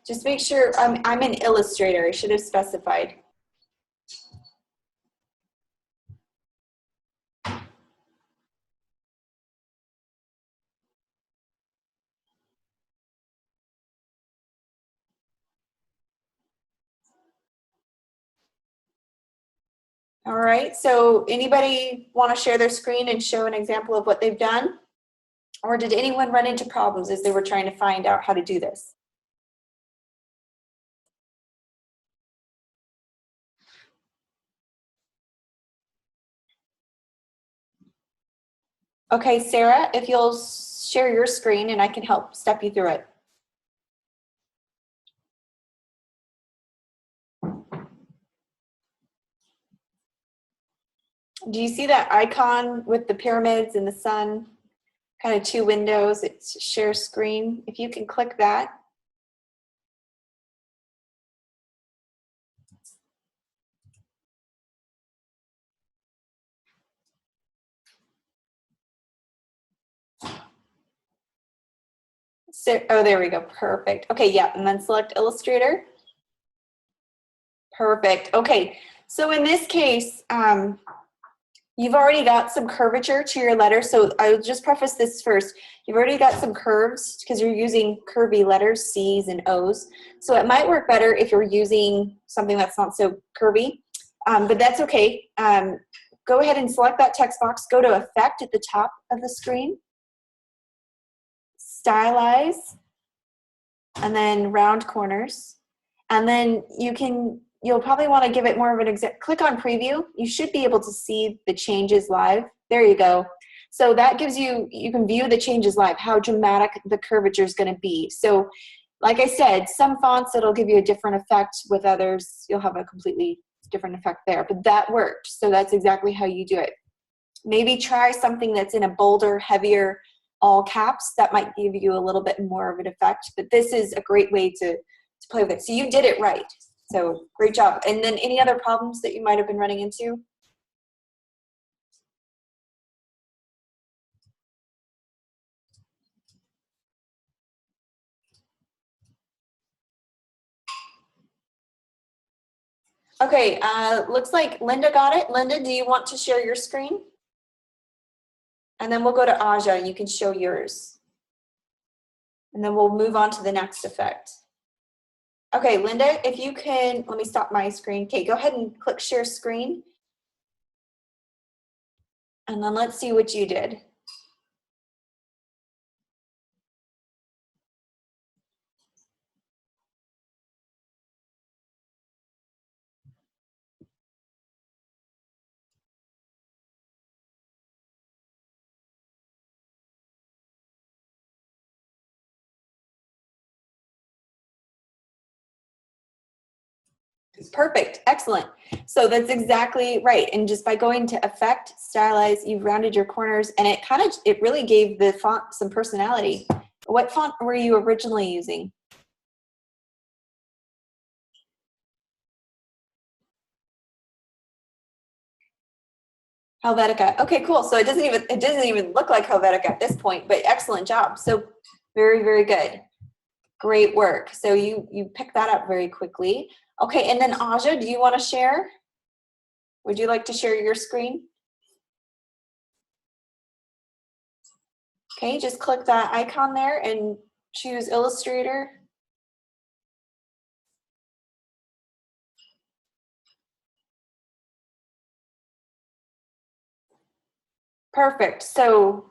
Just make sure I'm in Illustrator. I should have specified. All right, so anybody want to share their screen and show an example of what they've done? Or did anyone run into problems as they were trying to find out how to do this? Okay, Sarah, if you'll share your screen and I can help step you through it. Do you see that icon with the pyramids and the sun? Kind of two windows, it's share screen. If you can click that. So, oh, there we go, perfect. Okay, yeah, and then select Illustrator. Perfect, okay. So in this case, you've already got some curvature to your letter. So I'll just preface this first. You've already got some curves because you're using curvy letters, C's and O's. So it might work better if you're using something that's not so curvy, but that's okay. Go ahead and select that text box. Go to Effect at the top of the screen. Stylize, and then round corners. And then you'll probably want to give it more of an exact, click on preview. You should be able to see the changes live. There you go. So that gives you can view the changes live, how dramatic the curvature is going to be. So like I said, some fonts it'll give you a different effect. With others, you'll have a completely different effect there, but that worked. So that's exactly how you do it. Maybe try something that's in a bolder, heavier, all caps. That might give you a little bit more of an effect, but this is a great way to play with it. So you did it right. So great job. And then any other problems that you might have been running into? Okay, looks like Linda got it. Linda, do you want to share your screen? And then we'll go to Aja and you can show yours. And then we'll move on to the next effect. Okay, Linda, if you can, let me stop my screen. Okay, go ahead and click share screen. And then let's see what you did. Perfect, excellent. So that's exactly right. And just by going to Effect, Stylize, you've rounded your corners, and it really gave the font some personality. What font were you originally using? Helvetica. Okay, cool. So it doesn't even look like Helvetica at this point, but excellent job. So very, very good. Great work. So you picked that up very quickly. Okay, and then Aja, do you want to share? Would you like to share your screen? Okay, just click that icon there and choose Illustrator. Perfect. So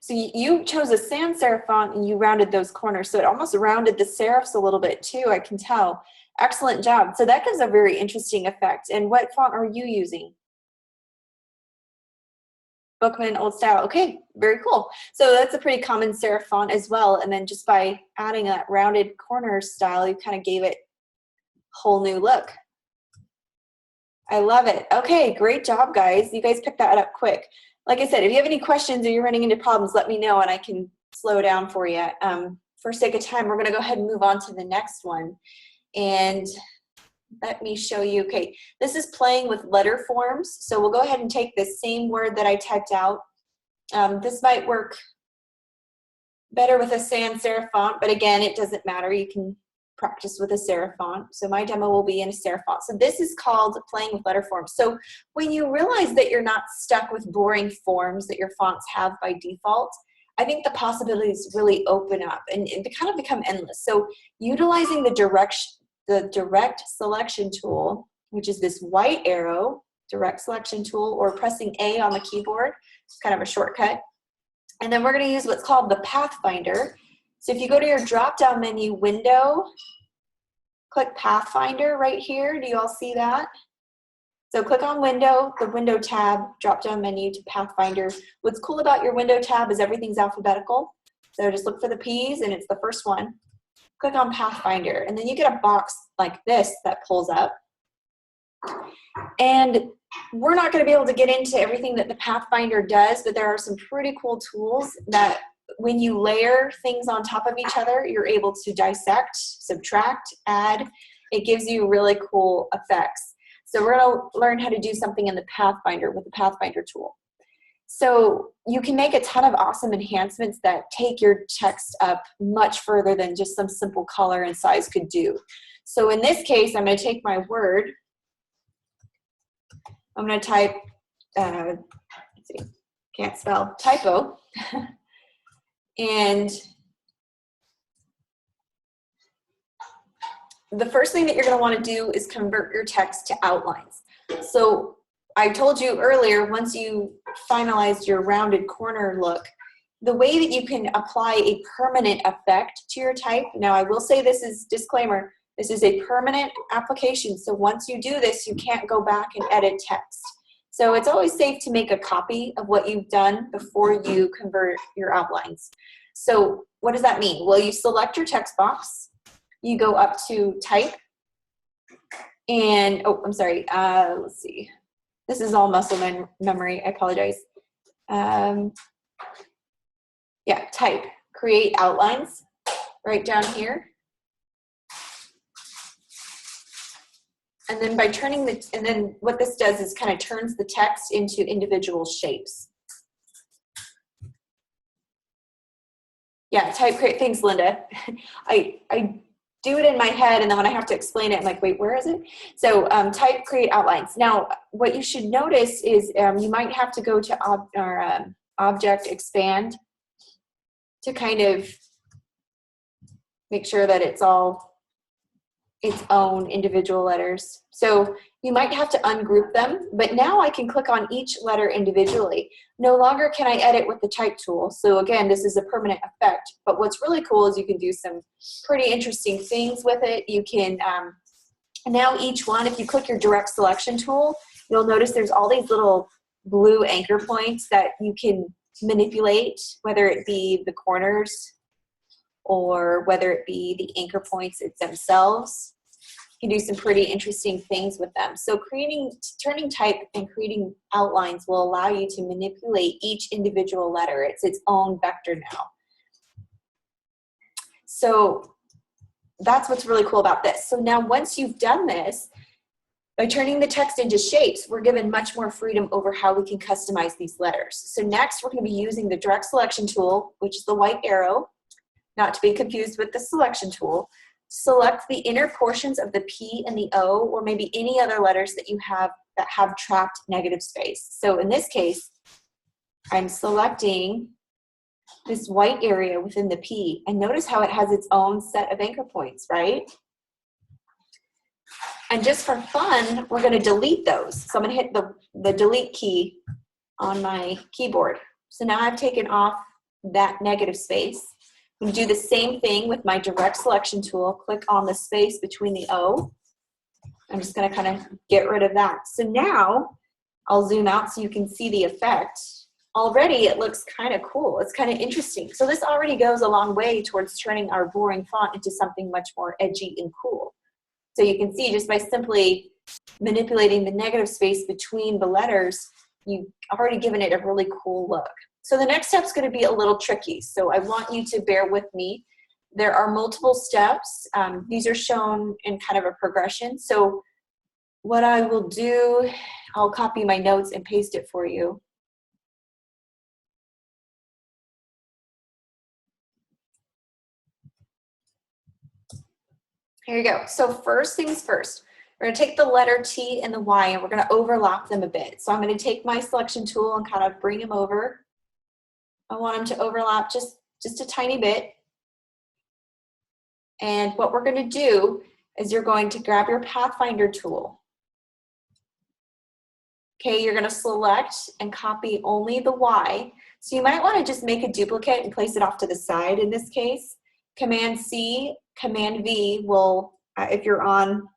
you chose a sans serif font and you rounded those corners. So it almost rounded the serifs a little bit too, I can tell. Excellent job. So that gives a very interesting effect. And what font are you using? Bookman Old Style. Okay, very cool. So that's a pretty common serif font as well. And then just by adding that rounded corner style, you kind of gave it a whole new look. I love it. Okay, great job, guys. You guys picked that up quick. Like I said, if you have any questions or you're running into problems, let me know and I can slow down for you. For sake of time, we're going to go ahead and move on to the next one. And let me show you. Okay, this is playing with letter forms. So we'll go ahead and take the same word that I typed out. This might work better with a sans serif font, but again, it doesn't matter. You can practice with a serif font. So my demo will be in a serif font. So this is called playing with letter forms. So when you realize that you're not stuck with boring forms that your fonts have by default, I think the possibilities really open up and they kind of become endless. So utilizing the direct selection tool, which is this white arrow, direct selection tool, or pressing A on the keyboard, it's kind of a shortcut. And then we're going to use what's called the Pathfinder. So if you go to your drop-down menu window, click Pathfinder right here. Do you all see that? So click on Window, the Window tab, drop-down menu to Pathfinder. What's cool about your Window tab is everything's alphabetical. So just look for the P's and it's the first one. Click on Pathfinder, and then you get a box like this that pulls up. And we're not going to be able to get into everything that the Pathfinder does, but there are some pretty cool tools that when you layer things on top of each other, you're able to dissect, subtract, add. It gives you really cool effects. So we're going to learn how to do something in the Pathfinder with the Pathfinder tool. So you can make a ton of awesome enhancements that take your text up much further than just some simple color and size could do. So in this case, I'm going to take my word. I'm going to type, let's see, can't spell, typo. And the first thing that you're going to want to do is convert your text to outlines. So I told you earlier, once you finalize your rounded corner look, the way that you can apply a permanent effect to your type. Now I will say this is disclaimer, this is a permanent application. So once you do this, you can't go back and edit text. So it's always safe to make a copy of what you've done before you convert your outlines. So what does that mean? Well, you select your text box, you go up to type, and, oh, I'm sorry, let's see. This is all muscle memory, I apologize. Yeah, type, create outlines, right down here. And then by turning and then what this does is kind of turns the text into individual shapes. Yeah, type create, thanks Linda. I do it in my head and then when I have to explain it, I'm like, wait, where is it? So type create outlines. Now, what you should notice is you might have to go to object expand to kind of make sure that it's all its own individual letters. So you might have to ungroup them, but now I can click on each letter individually. No longer can I edit with the type tool. So again, this is a permanent effect, but what's really cool is you can do some pretty interesting things with it. You can, now each one, if you click your direct selection tool, you'll notice there's all these little blue anchor points that you can manipulate, whether it be the corners or whether it be the anchor points themselves. You can do some pretty interesting things with them. So turning type and creating outlines will allow you to manipulate each individual letter. It's its own vector now. So that's what's really cool about this. So now once you've done this, By turning the text into shapes, we're given much more freedom over how we can customize these letters. So next, we're going to be using the direct selection tool, which is the white arrow, not to be confused with the selection tool. Select the inner portions of the P and the O, or maybe any other letters that you have that have trapped negative space. So in this case, I'm selecting this white area within the P, and notice how it has its own set of anchor points, right? And just for fun, we're going to delete those. So I'm going to hit the delete key on my keyboard. So now I've taken off that negative space. I'm going to do the same thing with my direct selection tool. Click on the space between the O. I'm just going to kind of get rid of that. So now I'll zoom out so you can see the effect. Already it looks kind of cool. It's kind of interesting. So this already goes a long way towards turning our boring font into something much more edgy and cool. So you can see just by simply manipulating the negative space between the letters, you've already given it a really cool look. So the next step is going to be a little tricky. So I want you to bear with me. There are multiple steps. These are shown in kind of a progression. So what I will do, I'll copy my notes and paste it for you. Here you go. So first things first, we're going to take the letter T and the Y and we're going to overlap them a bit. So I'm going to take my selection tool and kind of bring them over. I want them to overlap just a tiny bit. And what we're going to do is you're going to grab your Pathfinder tool. Okay, you're going to select and copy only the Y. So you might want to just make a duplicate and place it off to the side in this case. Command C, Command V will, if you're on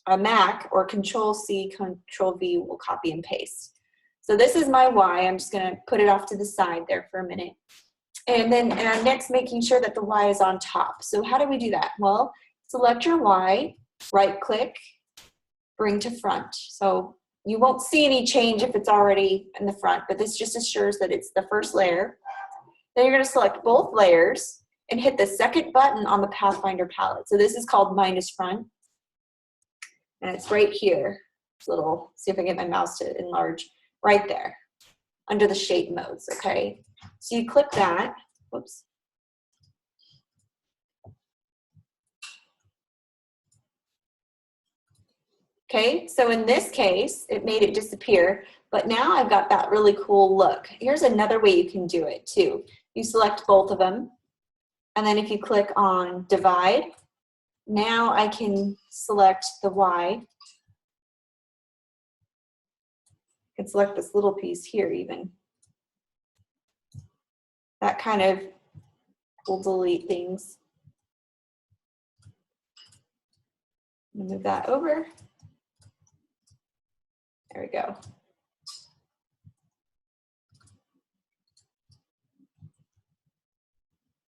a Mac, or Control C, Control V will copy and paste. So this is my Y. I'm just going to put it off to the side there for a minute. And then next, making sure that the Y is on top. So how do we do that? Well, select your Y, right click, bring to front. So you won't see any change if it's already in the front, but this just assures that it's the first layer. Then you're going to select both layers and hit the second button on the Pathfinder palette. So this is called minus front. And it's right here. It's a little, see if I get my mouse to enlarge, right there, under the shape modes, okay? So you click that, whoops. Okay, so in this case, it made it disappear, but now I've got that really cool look. Here's another way you can do it too. You select both of them, and then if you click on divide, now I can select the Y. I can select this little piece here even. That kind of will delete things. Move that over. There we go.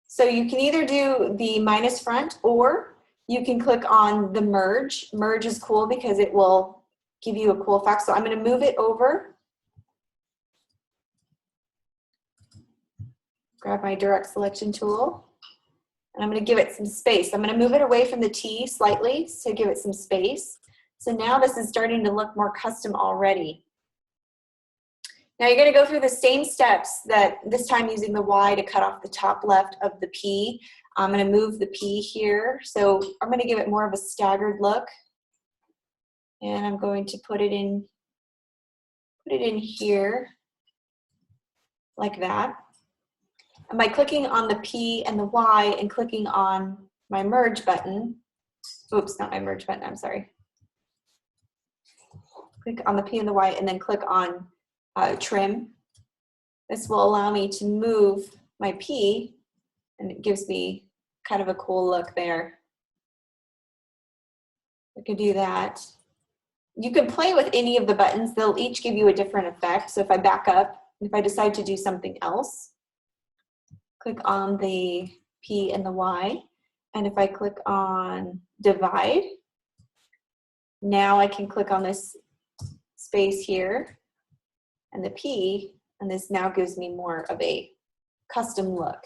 So you can either do the minus front, or you can click on the merge. Merge is cool because it will give you a cool effect. So I'm going to move it over. Grab my direct selection tool. And I'm going to give it some space. I'm going to move it away from the T slightly to give it some space. So now this is starting to look more custom already. Now you're going to go through the same steps, that this time using the Y to cut off the top left of the P. I'm going to move the P here. So I'm going to give it more of a staggered look. And I'm going to put it in here like that. And by clicking on the P and the Y and clicking on my merge button, oops, not my merge button, I'm sorry. Click on the P and the Y and then click on trim. This will allow me to move my P, and it gives me kind of a cool look there. I could do that. You can play with any of the buttons. They'll each give you a different effect. So if I back up, if I decide to do something else, click on the P and the Y. And if I click on divide, now I can click on this space here and the P, and this now gives me more of a custom look.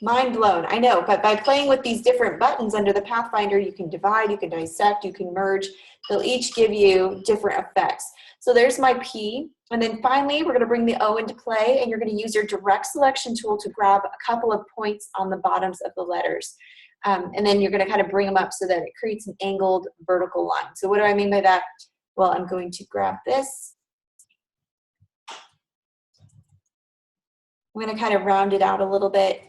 Mind blown, I know, but by playing with these different buttons under the Pathfinder, you can divide, you can dissect, you can merge. They'll each give you different effects. So there's my P, and then finally we're gonna bring the O into play, and you're gonna use your direct selection tool to grab a couple of points on the bottoms of the letters. And then you're gonna kind of bring them up so that it creates an angled vertical line. So what do I mean by that? Well, I'm going to grab this. I'm gonna kind of round it out a little bit.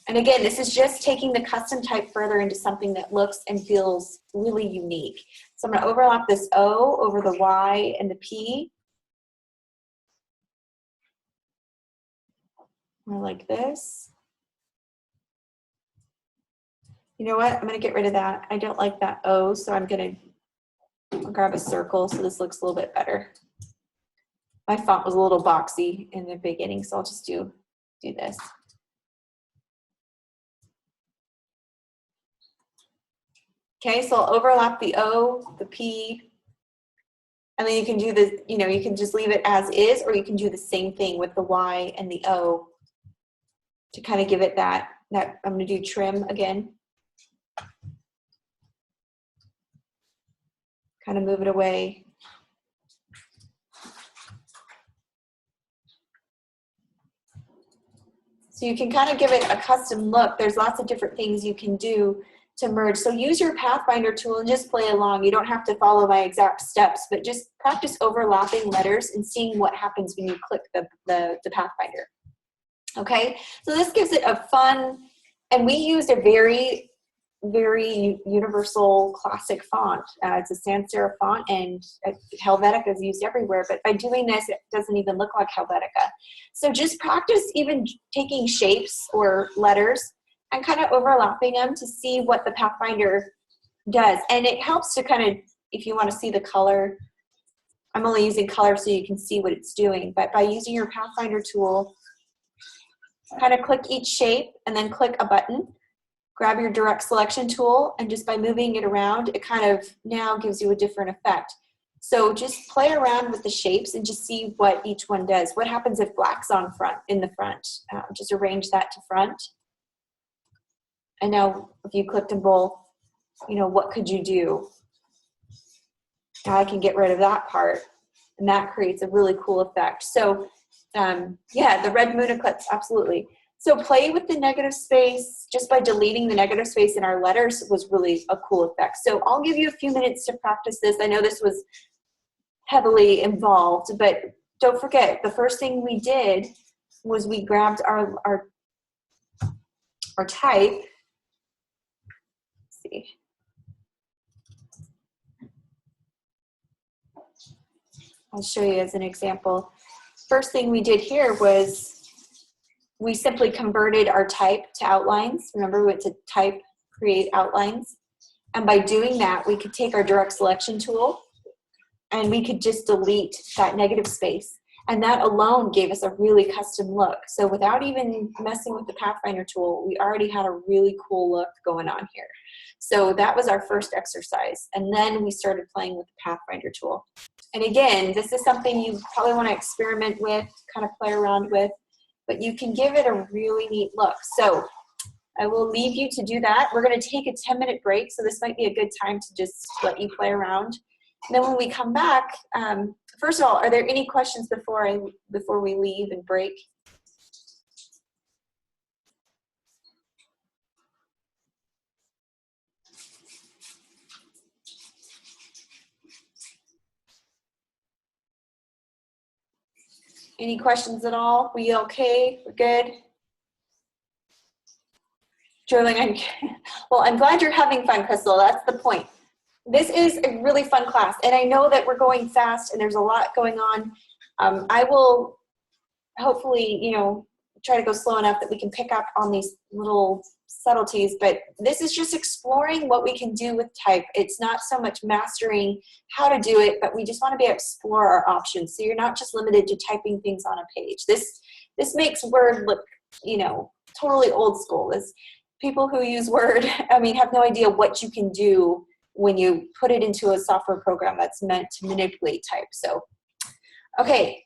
And again, this is just taking the custom type further into something that looks and feels really unique. So I'm going to overlap this O over the Y and the P. More like this. You know what? I'm going to get rid of that. I don't like that O, so I'm going to grab a circle so this looks a little bit better. My font was a little boxy in the beginning, so I'll just do this. Okay, so I'll overlap the O, the P, and then you can do the, you can just leave it as is, or you can do the same thing with the Y and the O to kind of give it that I'm going to do trim again. Kind of move it away. So you can kind of give it a custom look. There's lots of different things you can do to merge. So use your Pathfinder tool and just play along. You don't have to follow my exact steps, but just practice overlapping letters and seeing what happens when you click the Pathfinder. Okay, so this gives it a fun, and we used a very, very universal classic font. It's a sans serif font, and Helvetica is used everywhere, but by doing this, it doesn't even look like Helvetica. So just practice even taking shapes or letters and kind of overlapping them to see what the Pathfinder does. And it helps to kind of, if you want to see the color, I'm only using color so you can see what it's doing, but by using your Pathfinder tool, kind of click each shape and then click a button, grab your direct selection tool, and just by moving it around, it kind of now gives you a different effect. So just play around with the shapes and just see what each one does. What happens if black's in the front? Just arrange that to front. And now if you clicked them both, what could you do? Now I can get rid of that part, and that creates a really cool effect. So yeah, the red moon eclipse, absolutely. So play with the negative space just by deleting the negative space in our letters was really a cool effect. So I'll give you a few minutes to practice this. I know this was heavily involved, but don't forget, the first thing we did was we grabbed our type. Let's see. I'll show you as an example. First thing we did here was we simply converted our type to outlines. Remember, we went to type, create outlines. And by doing that, we could take our direct selection tool and we could just delete that negative space. And that alone gave us a really custom look. So without even messing with the Pathfinder tool, we already had a really cool look going on here. So that was our first exercise. And then we started playing with the Pathfinder tool. And again, this is something you probably want to experiment with, kind of play around with, but you can give it a really neat look. So I will leave you to do that. We're going to take a 10-minute break, so this might be a good time to just let you play around. And then when we come back, first of all, are there any questions before we leave and break? Any questions at all? We okay? We're good? Drilling, well, I'm glad you're having fun, Crystal. That's the point. This is a really fun class, and I know that we're going fast and there's a lot going on. I will hopefully, try to go slow enough that we can pick up on these little subtleties, but this is just exploring what we can do with type. It's not so much mastering how to do it, but we just want to be able to explore our options. So you're not just limited to typing things on a page. This makes Word look, totally old school. People who use Word, have no idea what you can do when you put it into a software program that's meant to manipulate type. So, okay,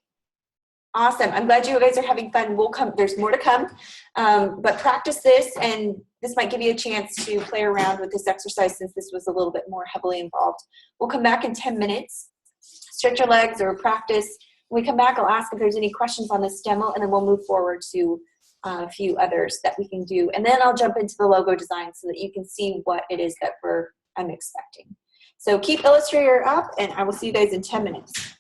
Awesome. I'm glad you guys are having fun. We'll come, there's more to come, but practice this, and this might give you a chance to play around with this exercise since this was a little bit more heavily involved. We'll come back in 10 minutes, stretch your legs or practice. When we come back, I'll ask if there's any questions on this demo, and then we'll move forward to a few others that we can do. And then I'll jump into the logo design so that you can see what it is that I'm expecting. So keep Illustrator up, and I will see you guys in 10 minutes.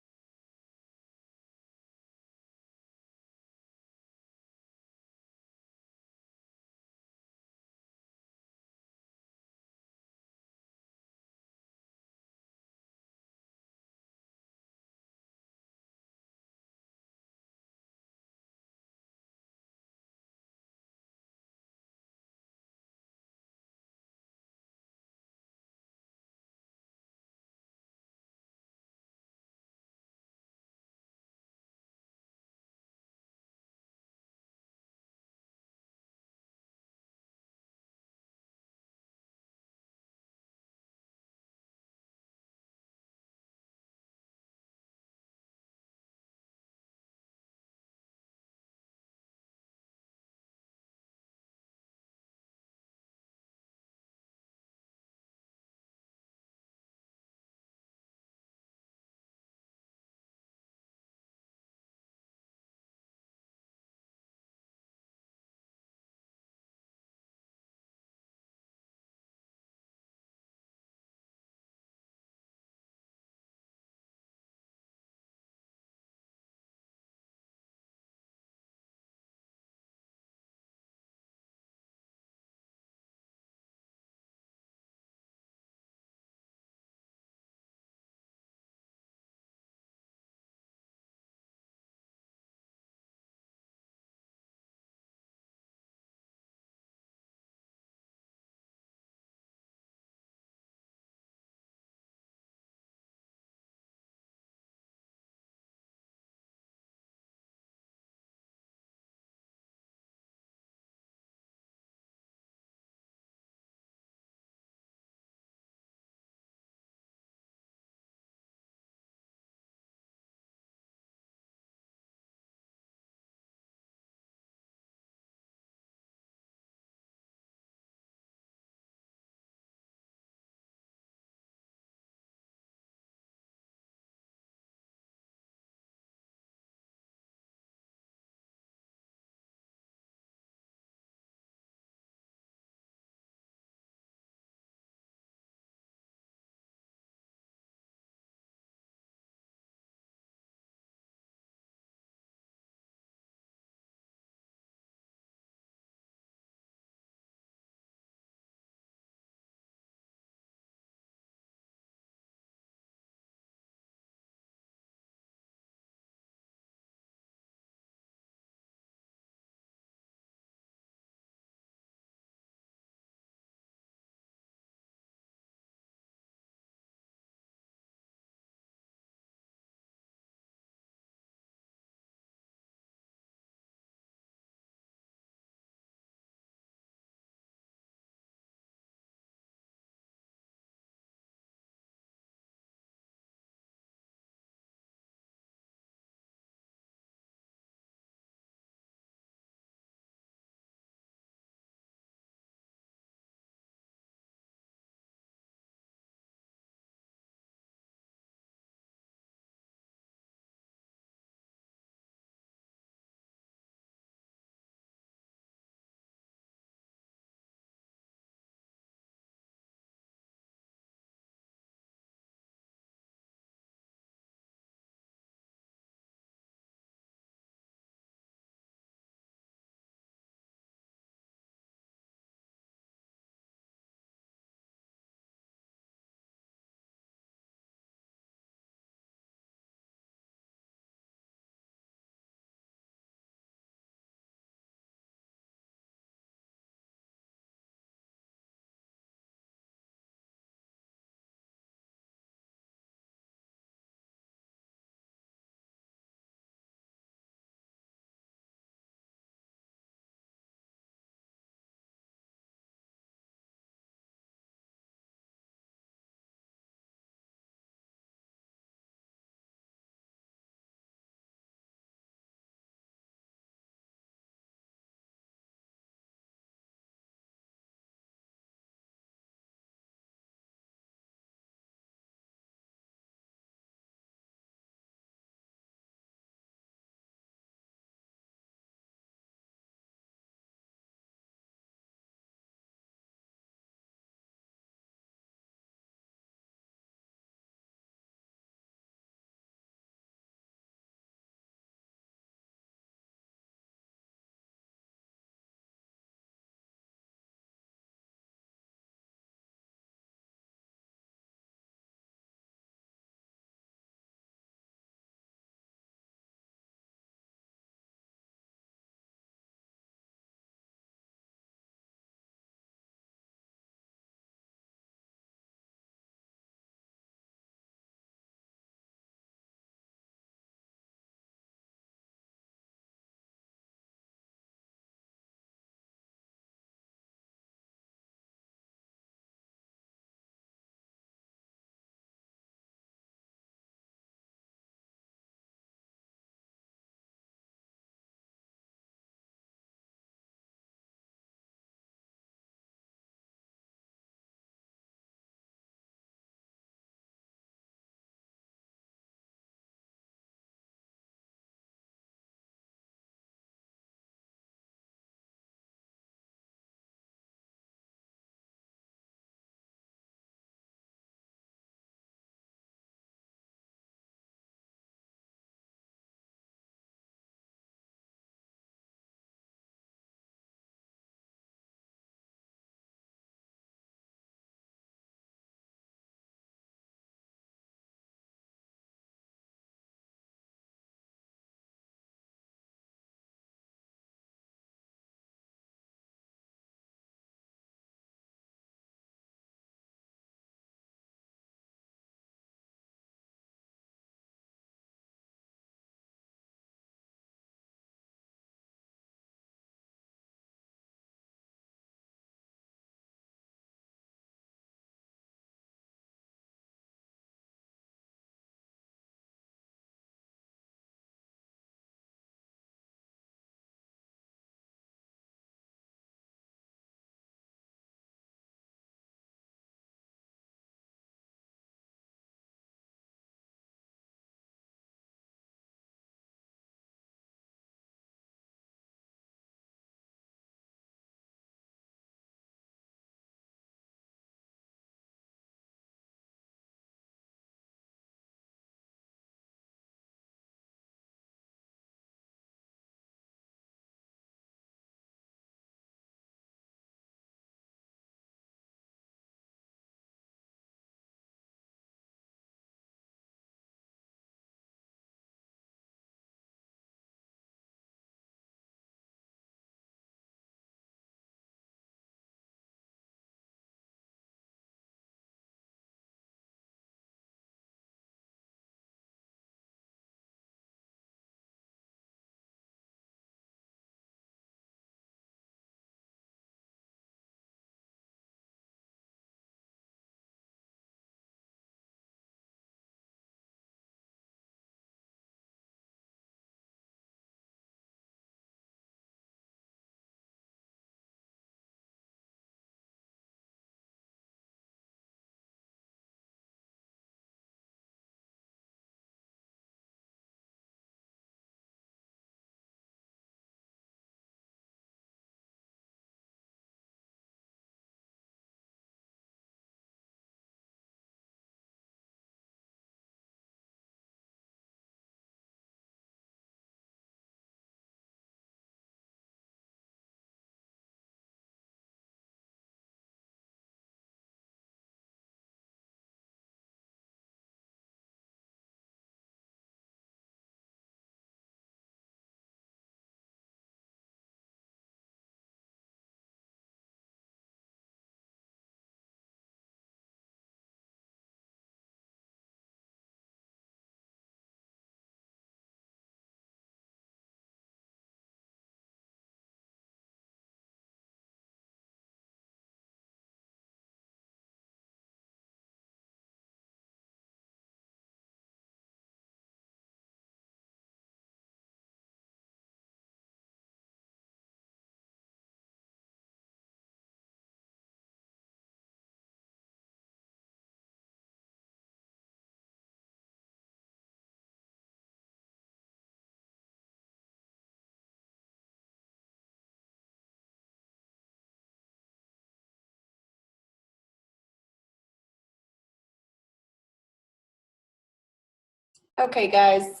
Okay, guys,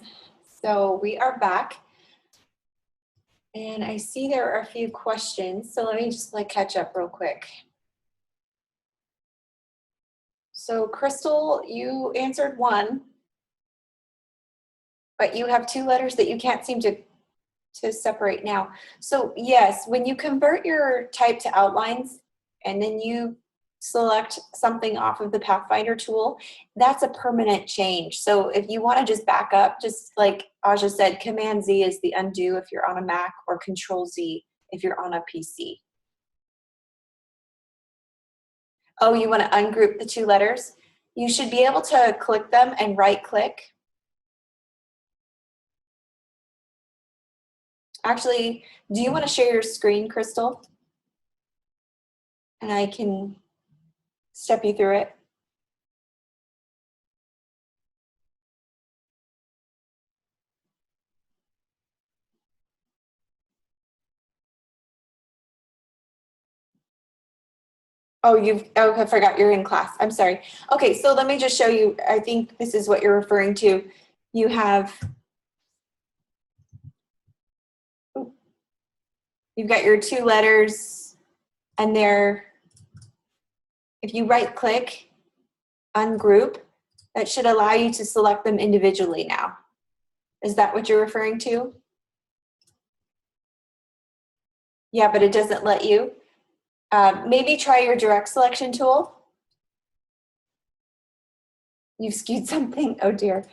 so we are back. And I see there are a few questions, so let me just like catch up real quick. So Crystal, you answered one, but you have two letters that you can't seem to separate now. So yes, when you convert your type to outlines and then you select something off of the Pathfinder tool, that's a permanent change. So if you want to just back up, just like Aja said, Command Z is the undo if you're on a Mac, or Control Z if you're on a PC. Oh, you want to ungroup the two letters? You should be able to click them and right click. Actually, do you want to share your screen, Crystal? And I can step you through it. Oh, I forgot you're in class. I'm sorry. Okay, so let me just show you. I think this is what you're referring to. You have, you've got your two letters and if you right click, ungroup, that should allow you to select them individually now. Is that what you're referring to? Yeah, but it doesn't let you. Maybe try your direct selection tool. You've skewed something, oh dear.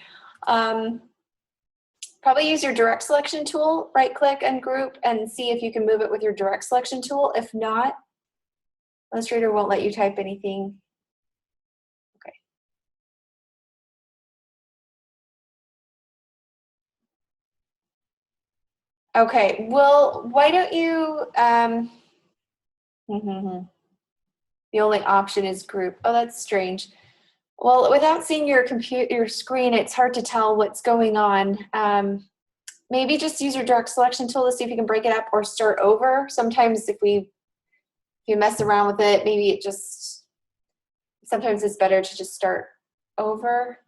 Probably use your direct selection tool, right click and group, and see if you can move it with your direct selection tool. If not, Illustrator won't let you type anything. Okay. Okay, well, why don't you, the only option is group. Oh, that's strange. Well, without seeing your screen, it's hard to tell what's going on. Maybe just use your direct selection tool to see if you can break it up or start over. Sometimes if you mess around with it, maybe it just, sometimes it's better to just start over.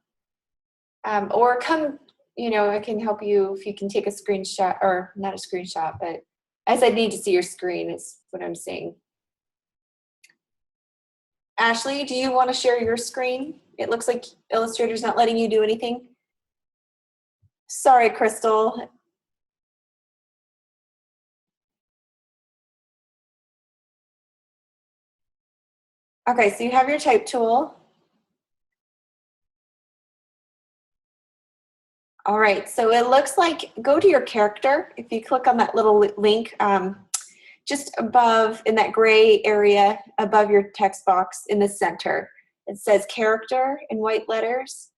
Or come, I can help you if you can take a screenshot, or not a screenshot, but as I need to see your screen is what I'm saying. Ashley, do you want to share your screen? It looks like Illustrator's not letting you do anything. Sorry, Crystal. Okay, so you have your type tool. All right, so it looks like, go to your character. If you click on that little link, just above in that gray area above your text box in the center, it says character in white letters.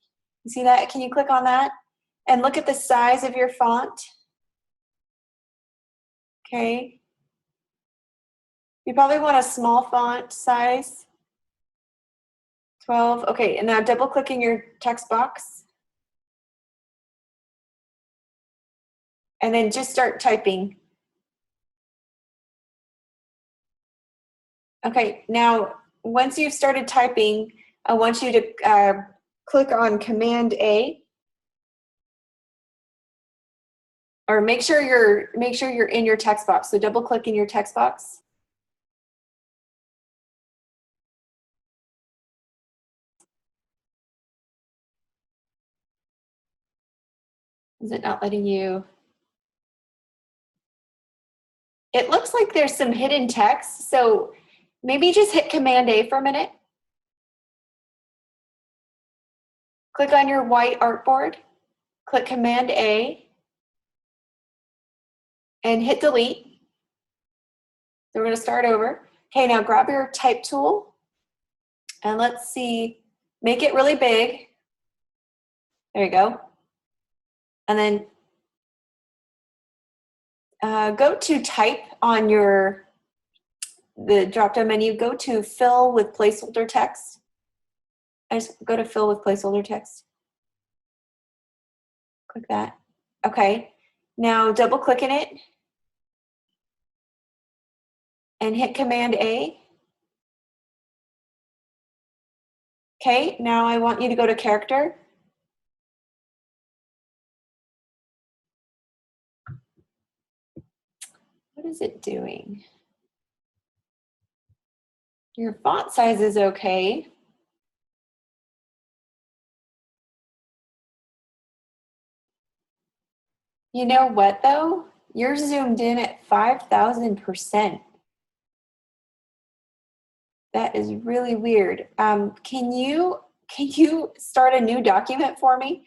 You see that? Can you click on that? And look at the size of your font. Okay. You probably want a small font size. 12. Okay, and now double click in your text box. And then just start typing. Okay, now once you've started typing, I want you to click on Command A. Or make sure you're in your text box. So double click in your text box. Is it not letting you? It looks like there's some hidden text. So maybe just hit Command A for a minute. Click on your white artboard. Click Command A and hit delete. So we're going to start over. Okay, now grab your type tool and let's see, make it really big. There you go. And then go to type on the drop-down menu, go to fill with placeholder text. I just go to fill with placeholder text. Click that. Okay, now double click in it and hit Command A. Okay, now I want you to go to character What is it doing? Your font size is okay. You know what though? You're zoomed in at 5,000%. That is really weird. Can you start a new document for me?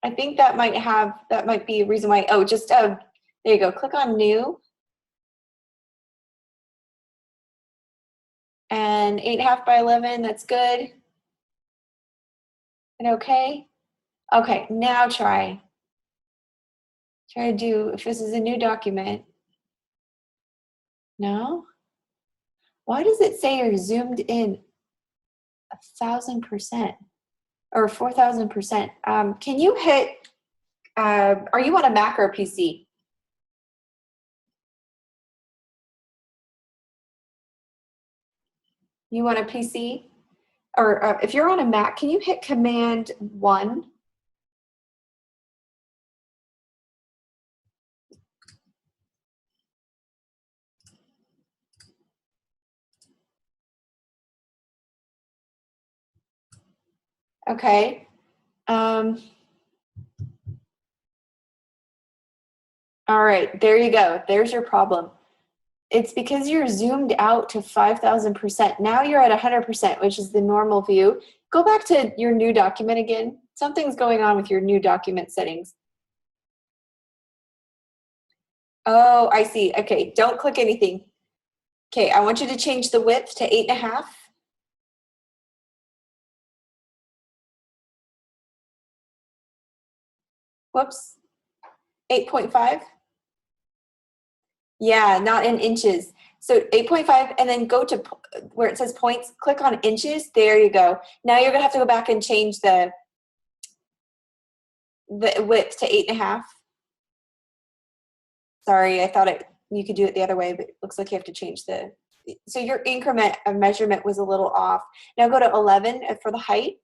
I think that might be a reason why. Oh, just there you go. Click on new. And 8.5 by 11, that's good. And okay? Okay, now try. Try to do, if this is a new document. No? Why does it say you're zoomed in 1,000% or 4,000%? Can you hit, are you on a Mac or a PC? You want a PC? Or if you're on a Mac, can you hit Command 1? Okay. All right, there you go. There's your problem. It's because you're zoomed out to 5,000%. Now you're at 100%, which is the normal view. Go back to your new document again. Something's going on with your new document settings. Oh, I see. Okay, don't click anything. Okay, I want you to change the width to 8.5. Whoops. 8.5. Yeah, not in inches. So 8.5, and then go to where it says points, click on inches. There you go. Now you're gonna have to go back and change the width to 8.5. Sorry, I thought you could do it the other way, but it looks like you have to change so your increment of measurement was a little off. Now go to 11 for the height.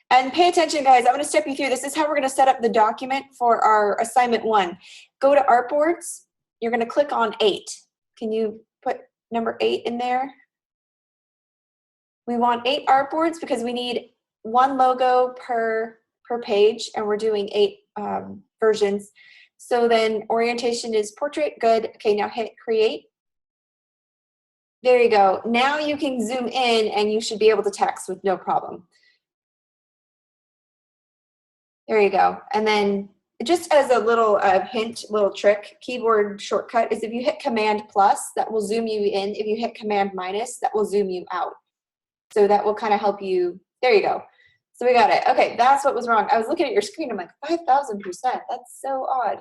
And pay attention, guys. I'm going to step you through. This is how we're going to set up the document for our assignment 1. Go to Artboards. You're going to click on 8. Can you put number 8 in there? We want 8 artboards because we need 1 logo per page, and we're doing 8 versions. So then orientation is portrait. Good. Okay, now hit create. There you go. Now you can zoom in and you should be able to text with no problem. There you go. And then just as a little hint, little trick, keyboard shortcut is if you hit Command plus, that will zoom you in. If you hit Command minus, that will zoom you out. So that will kind of help you. There you go. So we got it. Okay, that's what was wrong. I was looking at your screen. I'm like, 5,000%. That's so odd.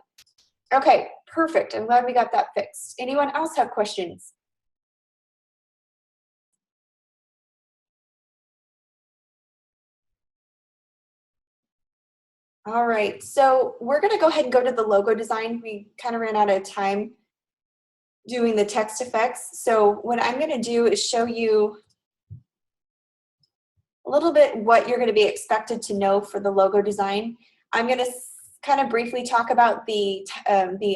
Okay, perfect. I'm glad we got that fixed. Anyone else have questions? All right, so we're going to go ahead and go to the logo design. We kind of ran out of time doing the text effects. So what I'm going to do is show you a little bit what you're going to be expected to know for the logo design. I'm going to kind of briefly talk about the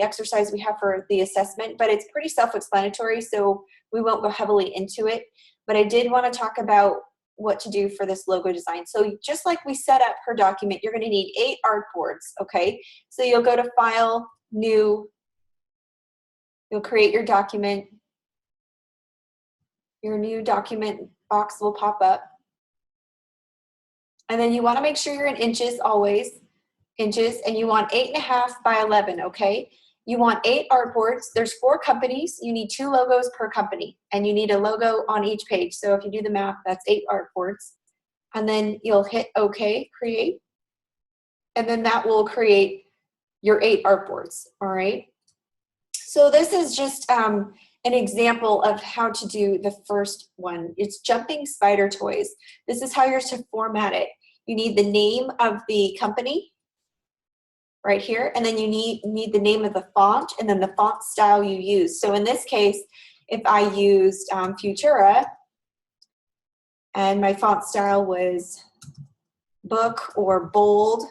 exercise we have for the assessment, but it's pretty self-explanatory, so we won't go heavily into it. But I did want to talk about what to do for this logo design. So just like we set up her document, you're going to need 8 artboards, okay? So you'll go to File, New, you'll create your document. Your new document box will pop up. And then you want to make sure you're in inches always, inches, and you want 8.5 by 11, okay? You want 8 artboards. There's 4 companies. You need 2 logos per company, and you need a logo on each page. So if you do the math, that's 8 artboards. And then you'll hit OK, create. And then that will create your 8 artboards, all right? So this is just an example of how to do the first one. It's Jumping Spider Toys. This is how you're to format it. You need the name of the company right here, and then you need the name of the font and then the font style you use. So in this case, if I used Futura and my font style was book or bold,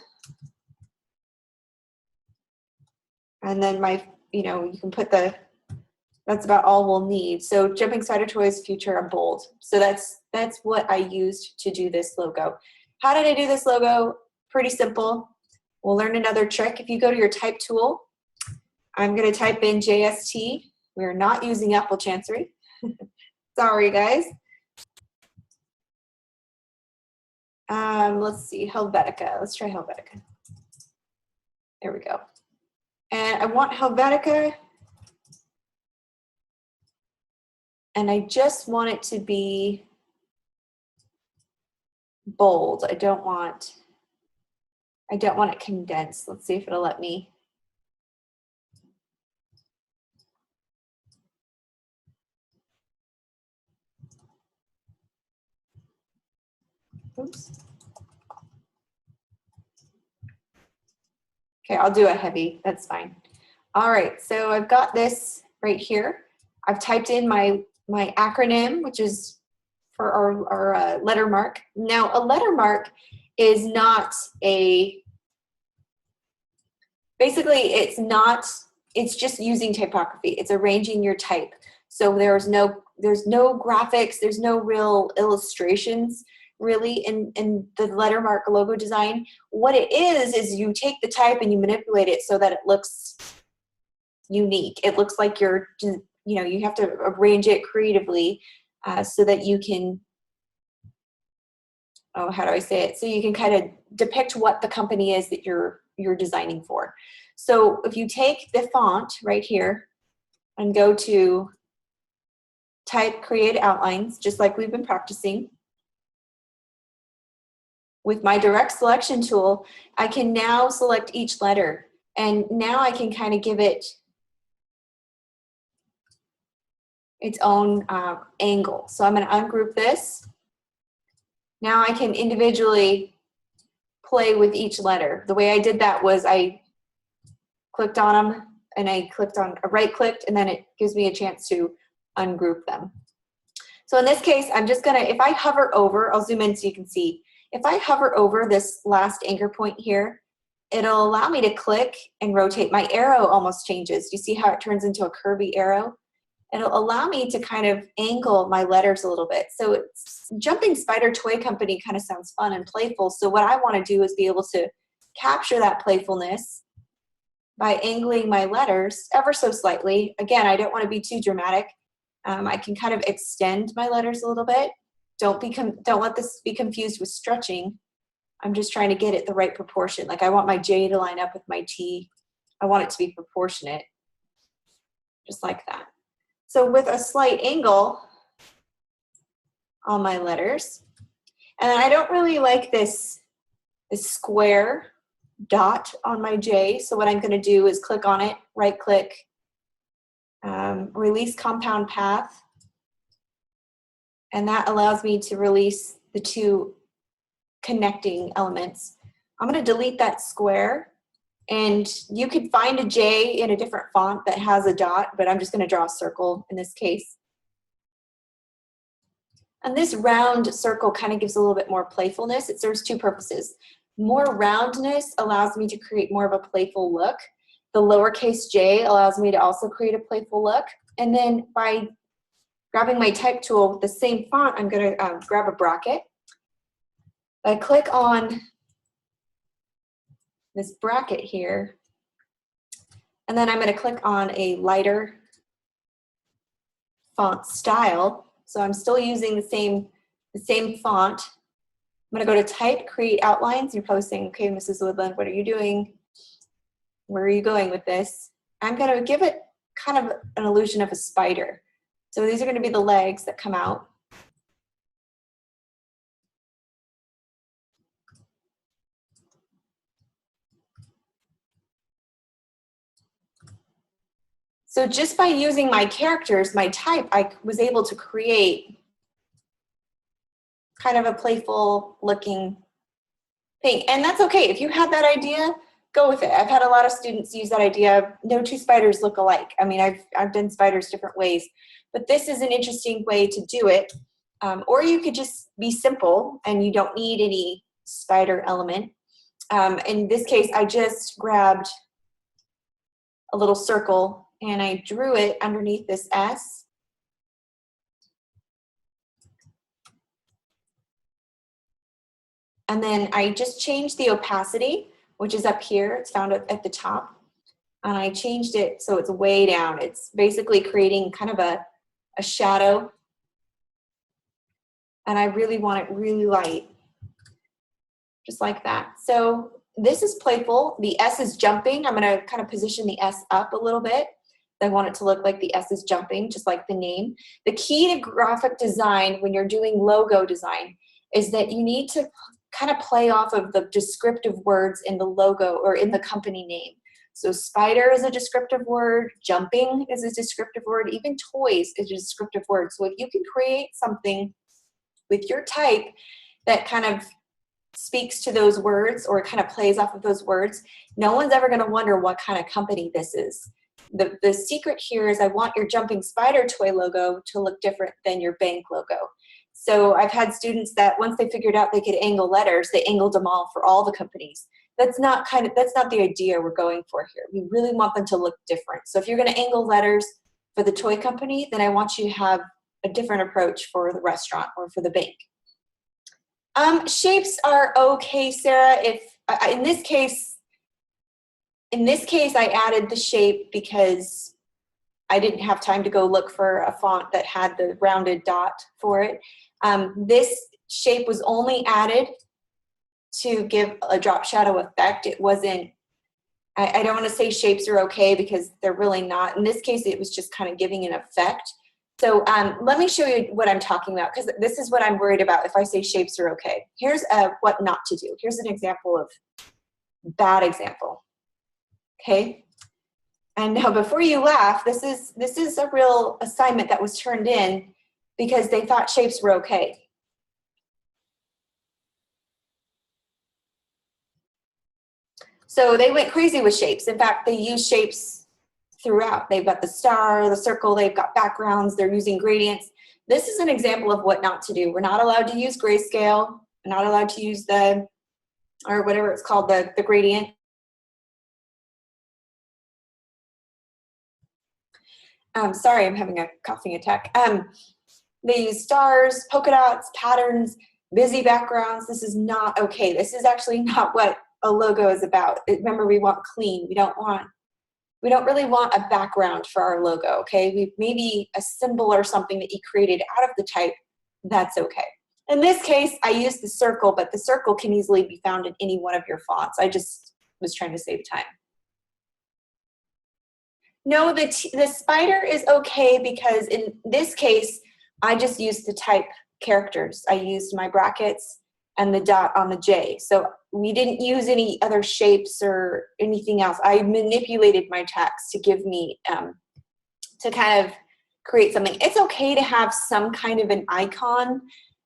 And then you can put that's about all we'll need. So Jumping Spider Toys Future in bold. So that's what I used to do this logo. How did I do this logo? Pretty simple. We'll learn another trick. If you go to your type tool, I'm going to type in JST. We're not using Apple Chancery. Sorry, guys. Let's see, Helvetica. Let's try Helvetica. There we go. And I want Helvetica. And I just want it to be bold. I don't want it condensed. Let's see if it'll let me. Oops. Okay, I'll do a heavy, that's fine. All right, so I've got this right here. I've typed in my acronym, which is for our lettermark. Now, a lettermark is not basically it's just using typography. It's arranging your type. So there's no graphics, there's no real illustrations really in the lettermark logo design. What it is you take the type and you manipulate it so that it looks unique. It looks like you have to arrange it creatively so that you can, how do I say it? So you can kind of depict what the company is that you're designing for. So if you take the font right here and go to type create outlines, just like we've been practicing, with my direct selection tool, I can now select each letter. And now I can kind of give it its own angle. So I'm going to ungroup this. Now I can individually play with each letter. The way I did that was I clicked on them and I right-clicked, and then it gives me a chance to ungroup them. So in this case, I'm just going to, if I hover over, I'll zoom in so you can see. If I hover over this last anchor point here, it'll allow me to click and rotate. My arrow almost changes. You see how it turns into a curvy arrow? It'll allow me to kind of angle my letters a little bit. So Jumping Spider Toy Company kind of sounds fun and playful. So what I want to do is be able to capture that playfulness by angling my letters ever so slightly. Again, I don't want to be too dramatic. I can kind of extend my letters a little bit. Don't let this be confused with stretching. I'm just trying to get it the right proportion. Like I want my J to line up with my T. I want it to be proportionate, just like that. So with a slight angle on my letters, and I don't really like this square dot on my J. So what I'm going to do is click on it, right click, release compound path. And that allows me to release the two connecting elements. I'm going to delete that square, and you could find a J in a different font that has a dot, but I'm just going to draw a circle in this case. And this round circle kind of gives a little bit more playfulness. It serves two purposes. More roundness allows me to create more of a playful look. The lowercase j allows me to also create a playful look. And then by grabbing my type tool with the same font, I'm going to grab a bracket. I click on this bracket here, and then I'm going to click on a lighter font style. So I'm still using the same font. I'm going to go to type, create outlines. You're probably saying, okay, Mrs. Woodland, what are you doing? Where are you going with this? I'm going to give it kind of an illusion of a spider. So these are going to be the legs that come out. So just by using my characters, my type, I was able to create kind of a playful looking thing. And that's okay. If you had that idea, go with it. I've had a lot of students use that idea. No two spiders look alike. I mean, I've done spiders different ways, but this is an interesting way to do it. Or you could just be simple and you don't need any spider element. In this case, I just grabbed a little circle, and I drew it underneath this S. And then I just changed the opacity, which is up here. It's found at the top. And I changed it so it's way down. It's basically creating kind of a shadow. And I really want it really light, just like that. So this is playful. The S is jumping. I'm gonna kind of position the S up a little bit. I want it to look like the S is jumping, just like the name. The key to graphic design when you're doing logo design is that you need to kind of play off of the descriptive words in the logo or in the company name. So spider is a descriptive word, jumping is a descriptive word, even toys is a descriptive word. So if you can create something with your type that kind of speaks to those words or kind of plays off of those words, no one's ever going to wonder what kind of company this is. The secret here is I want your jumping spider toy logo to look different than your bank logo. So I've had students that once they figured out they could angle letters, they angled them all for all the companies. That's not the idea we're going for here. We really want them to look different. So if you're going to angle letters for the toy company, then I want you to have a different approach for the restaurant or for the bank. Shapes are okay, Sarah. If in this case, I added the shape because I didn't have time to go look for a font that had the rounded dot for it. This shape was only added to give a drop shadow effect. It wasn't, I don't want to say shapes are okay because they're really not. In this case, it was just kind of giving an effect. So let me show you what I'm talking about, because this is what I'm worried about if I say shapes are okay. Here's what not to do. Here's an example of bad example. Okay. And now before you laugh, this is a real assignment that was turned in because they thought shapes were okay. So they went crazy with shapes. In fact, they use shapes throughout. They've got the star, the circle, they've got backgrounds, they're using gradients. This is an example of what not to do. We're not allowed to use grayscale. We're not allowed to use or whatever it's called, the gradient. Sorry, I'm having a coughing attack. They use stars, polka dots, patterns, busy backgrounds. This is not okay. This is actually not what a logo is about. Remember, we want clean. We don't really want a background for our logo, okay? Maybe a symbol or something that you created out of the type, that's okay. In this case, I used the circle, but the circle can easily be found in any one of your fonts. I just was trying to save time. No, the spider is okay because in this case, I just used the type characters. I used my brackets and the dot on the J. So we didn't use any other shapes or anything else. I manipulated my text to give me, to kind of create something. It's okay to have some kind of an icon.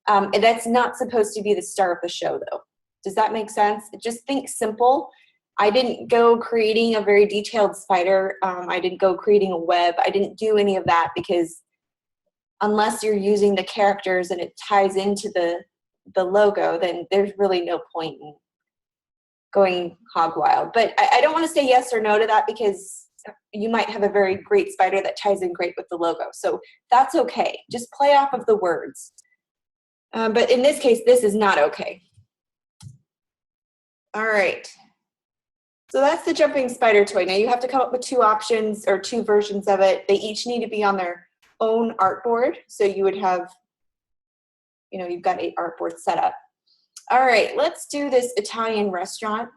That's not supposed to be the star of the show though. Does that make sense? Just think simple. I didn't go creating a very detailed spider. I didn't go creating a web. I didn't do any of that because unless you're using the characters and it ties into the logo, then there's really no point in going hog wild. But I don't want to say yes or no to that because you might have a very great spider that ties in great with the logo. So that's okay. Just play off of the words. But in this case, this is not okay. All right. So that's the jumping spider toy. Now you have to come up with two options or two versions of it. They each need to be on their own artboard. So you would have, you've got 8 artboards set up. All right, let's do this Italian restaurant.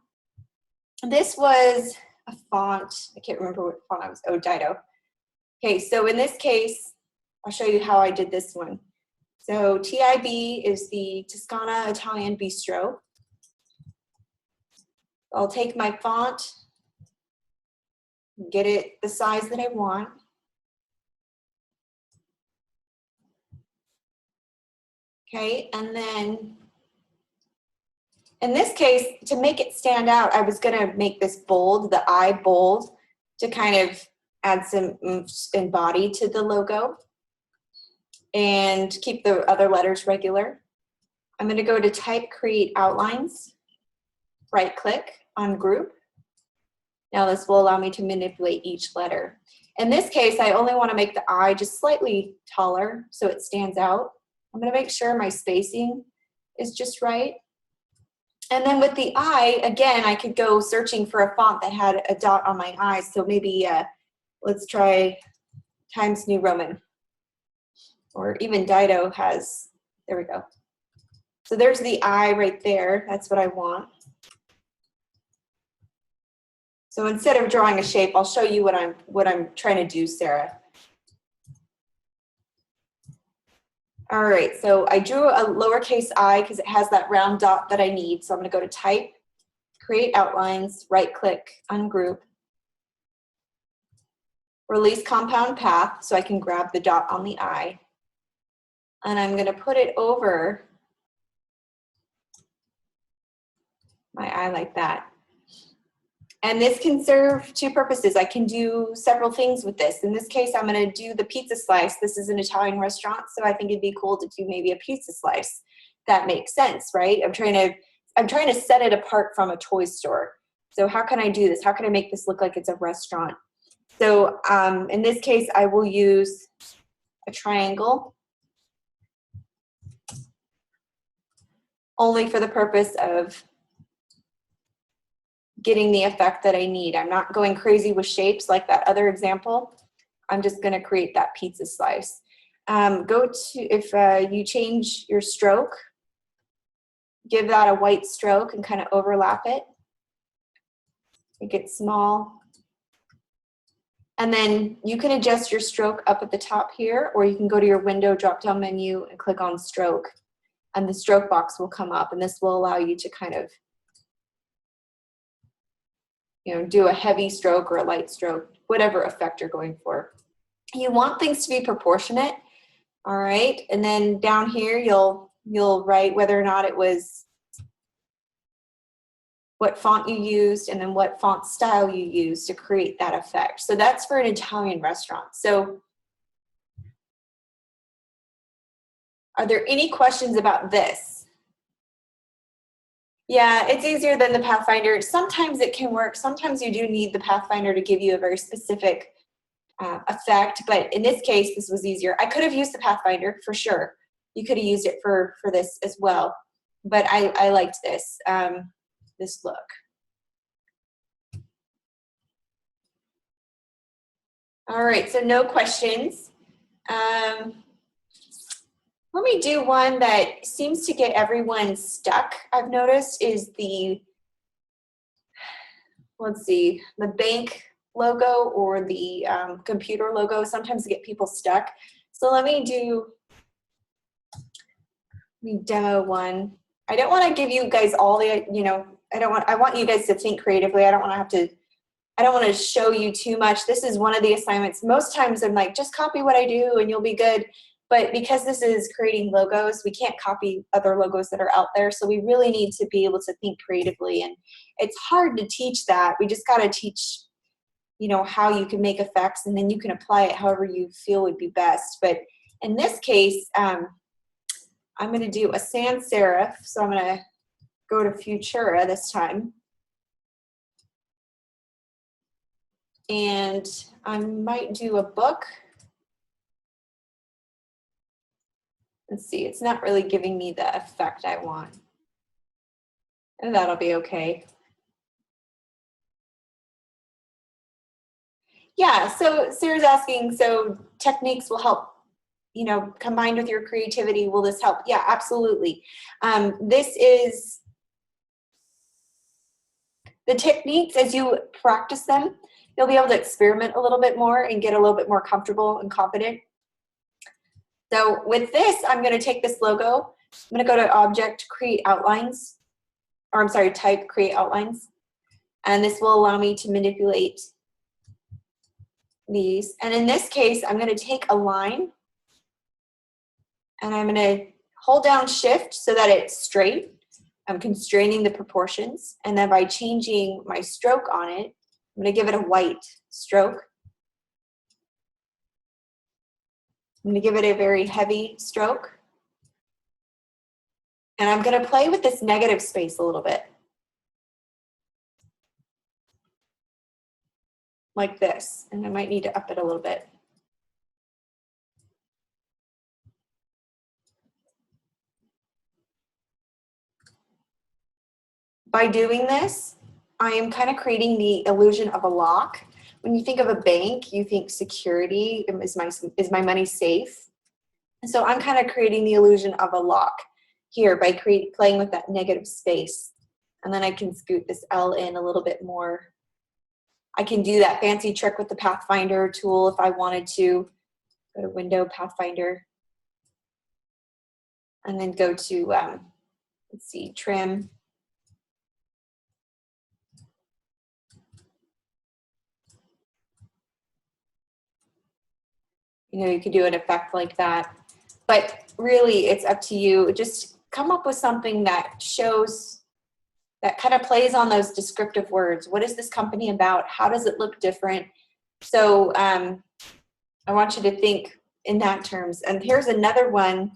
This was a font. I can't remember what font I was. Oh, Dido. Okay, so in this case, I'll show you how I did this one. So TIB is the Toscana Italian Bistro. I'll take my font, get it the size that I want. Okay, and then in this case, to make it stand out, I was gonna make this bold, the I bold, to kind of add some oomph and body to the logo and keep the other letters regular. I'm gonna go to Type, Create Outlines, right click on Group, Now this will allow me to manipulate each letter. In this case, I only want to make the I just slightly taller so it stands out. I'm going to make sure my spacing is just right. And then with the I, again, I could go searching for a font that had a dot on my I. So maybe let's try Times New Roman. Or even Dido has, there we go. So there's the I right there. That's what I want. So instead of drawing a shape, I'll show you what I'm trying to do, Sarah. All right, so I drew a lowercase I because it has that round dot that I need. So I'm going to go to Type, Create Outlines, right-click, Ungroup, Release Compound Path so I can grab the dot on the I. And I'm going to put it over my I like that. And this can serve two purposes. I can do several things with this. In this case, I'm going to do the pizza slice. This is an Italian restaurant, so I think it'd be cool to do maybe a pizza slice. That makes sense, right? I'm trying to set it apart from a toy store. So how can I do this? How can I make this look like it's a restaurant? So in this case, I will use a triangle only for the purpose of getting the effect that I need. I'm not going crazy with shapes like that other example. I'm just going to create that pizza slice. If you change your stroke, give that a white stroke and kind of overlap it. Make it small. And then you can adjust your stroke up at the top here, or you can go to your window drop-down menu and click on stroke. And the stroke box will come up, and this will allow you to kind of do a heavy stroke or a light stroke, whatever effect you're going for. You want things to be proportionate, all right? And then down here, you'll write whether or not it was what font you used and then what font style you used to create that effect. So that's for an Italian restaurant. So are there any questions about this? Yeah, it's easier than the Pathfinder. Sometimes it can work. Sometimes you do need the Pathfinder to give you a very specific effect, but in this case, this was easier. I could have used the Pathfinder for sure. You could have used it for this as well, but I liked this, this look. All right, so no questions. Let me do one that seems to get everyone stuck, I've noticed, is the, let's see, the bank logo or the computer logo. Sometimes get people stuck. So let me demo one. I don't want to give you guys all the, I want you guys to think creatively. I don't want to show you too much. This is one of the assignments. Most times I'm like, just copy what I do and you'll be good. But because this is creating logos, we can't copy other logos that are out there. So we really need to be able to think creatively. And it's hard to teach that. We just got to teach, how you can make effects, and then you can apply it however you feel would be best. But in this case, I'm going to do a sans serif. So I'm going to go to Futura this time. And I might do a book. Let's see, it's not really giving me the effect I want. And that'll be okay. Yeah, so Sarah's asking, so techniques will help, combined with your creativity, will this help? Yeah, absolutely. This is the techniques. As you practice them, you'll be able to experiment a little bit more and get a little bit more comfortable and confident. So with this, I'm going to take this logo. I'm going to go to Object, Create Outlines, or I'm sorry, Type, Create Outlines. And this will allow me to manipulate these. And in this case, I'm going to take a line and I'm going to hold down Shift so that it's straight. I'm constraining the proportions. And then by changing my stroke on it, I'm going to give it a white stroke. I'm going to give it a very heavy stroke. And I'm going to play with this negative space a little bit. like this, and I might need to up it a little bit. By doing this, I am kind of creating the illusion of a lock. When you think of a bank, you think security, is my money safe? And so I'm kind of creating the illusion of a lock here by playing with that negative space. And then I can scoot this L in a little bit more. I can do that fancy trick with the Pathfinder tool if I wanted to. Go to Window, Pathfinder, and then go to, let's see, Trim. You know, you could do an effect like that. But really, it's up to you. Just come up with something that shows, that kind of plays on those descriptive words. What is this company about? How does it look different? So I want you to think in that terms. And here's another one.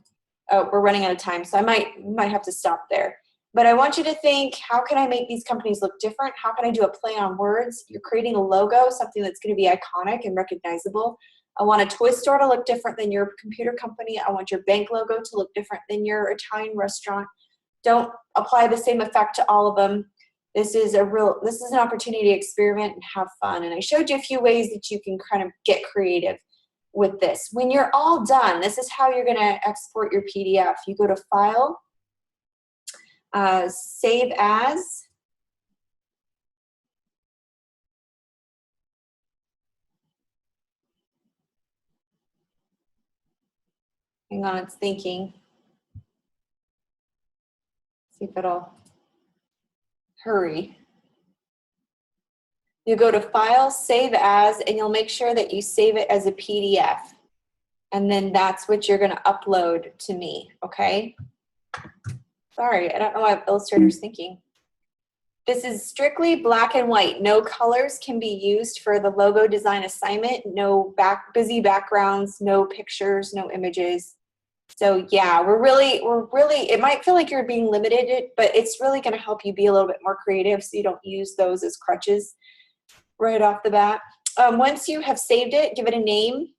Oh, we're running out of time, so I might have to stop there. But I want you to think, how can I make these companies look different? How can I do a play on words? You're creating a logo, something that's going to be iconic and recognizable. I want a toy store to look different than your computer company. I want your bank logo to look different than your Italian restaurant. Don't apply the same effect to all of them. This is an opportunity to experiment and have fun. And I showed you a few ways that you can kind of get creative with this. When you're all done, this is how you're going to export your PDF. You go to File, Save As. Hang on, it's thinking. See if it'll hurry. You go to File, Save As, and you'll make sure that you save it as a PDF. And then that's what you're going to upload to me, okay? Sorry, I don't know why Illustrator's thinking. This is strictly black and white. No colors can be used for the logo design assignment. No busy backgrounds, no pictures, no images. So yeah, we're really, it might feel like you're being limited, but it's really going to help you be a little bit more creative so you don't use those as crutches right off the bat. Once you have saved it, give it a name.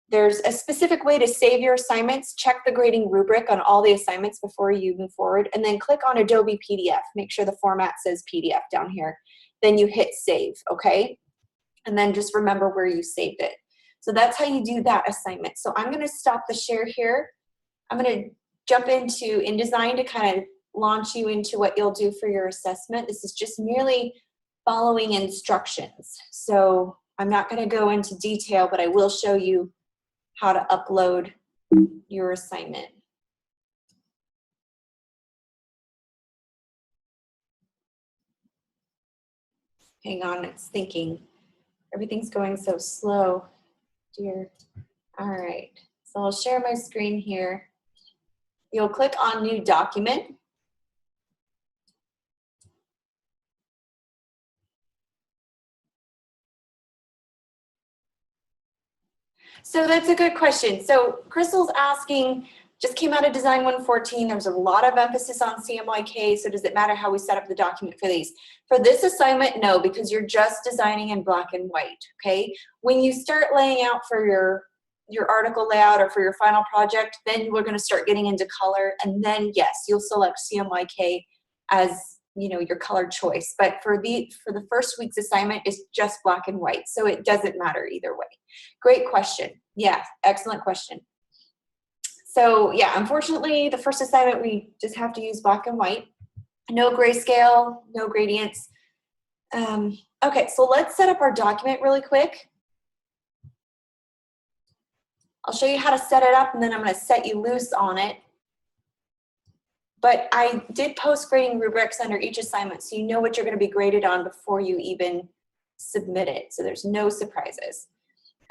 There's a specific way to save your assignments. Check the grading rubric on all the assignments before you move forward, and then click on Adobe PDF. Make sure the format says PDF down here. Then you hit save, okay? And then just remember where you saved it. So that's how you do that assignment. So I'm going to stop the share here. I'm going to jump into InDesign to kind of launch you into what you'll do for your assessment. This is just merely following instructions. So I'm not going to go into detail, but I will show you how to upload your assignment. Hang on, it's thinking. Everything's going so slow, dear. All right, so I'll share my screen here. You'll click on New Document. So that's a good question. So Crystal's asking, just came out of Design 114. There was a lot of emphasis on CMYK. So does it matter how we set up the document for these? For this assignment, no, because you're just designing in black and white, okay? When you start laying out for your article layout or for your final project, then we're going to start getting into color. And then yes, you'll select CMYK as, you know, your color choice. But for the first week's assignment, it's just black and white. So it doesn't matter either way. Great question. Yeah, excellent question. So yeah, unfortunately, the first assignment, we just have to use black and white. No grayscale, no gradients. Okay, so let's set up our document really quick. I'll show you how to set it up, and then I'm going to set you loose on it. But I did post grading rubrics under each assignment, so you know what you're going to be graded on before you even submit it. So there's no surprises.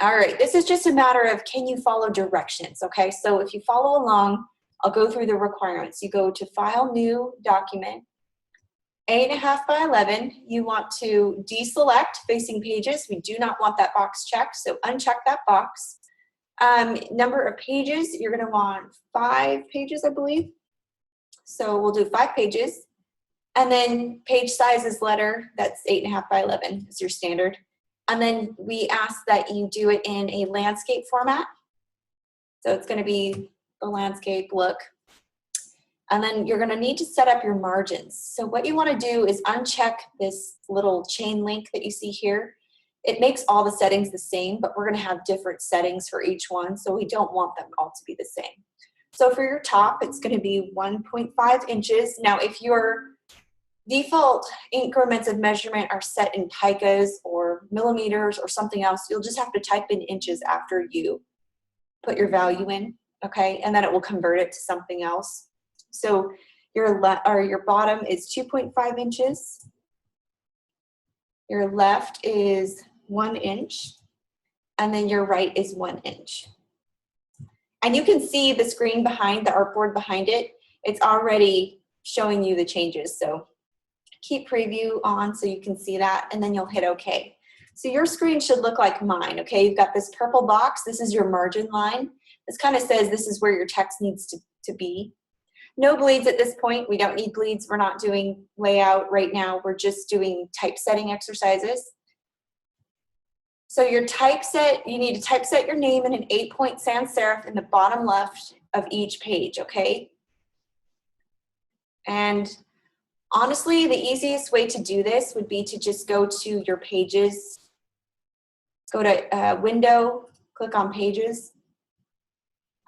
All right, this is just a matter of, can you follow directions, okay? So if you follow along, I'll go through the requirements. You go to File, New Document, 8.5 by 11. You want to deselect facing pages. We do not want that box checked, so uncheck that box. Number of pages, you're going to want 5 pages, I believe. So we'll do 5 pages. And then page size is letter, that's 8.5 by 11 is your standard. And then we ask that you do it in a landscape format. So it's going to be the landscape look. And then you're going to need to set up your margins. So what you want to do is uncheck this little chain link that you see here. It makes all the settings the same, but we're going to have different settings for each one, so we don't want them all to be the same. So for your top, it's going to be 1.5 inches. Now, if your default increments of measurement are set in picas or millimeters or something else, you'll just have to type in inches after you put your value in, okay? And then it will convert it to something else. So your bottom is 2.5 inches. Your left is 1 inch. And then your right is 1 inch. And you can see the screen behind, the artboard behind it. It's already showing you the changes. So keep preview on so you can see that, and then you'll hit OK. So your screen should look like mine, okay? You've got this purple box. This is your margin line. This kind of says this is where your text needs to be. No bleeds at this point. We don't need bleeds. We're not doing layout right now. We're just doing typesetting exercises. So your typeset, you need to typeset your name in an 8-point sans serif in the bottom left of each page, okay? And honestly, the easiest way to do this would be to just go to your pages, go to Window, click on Pages.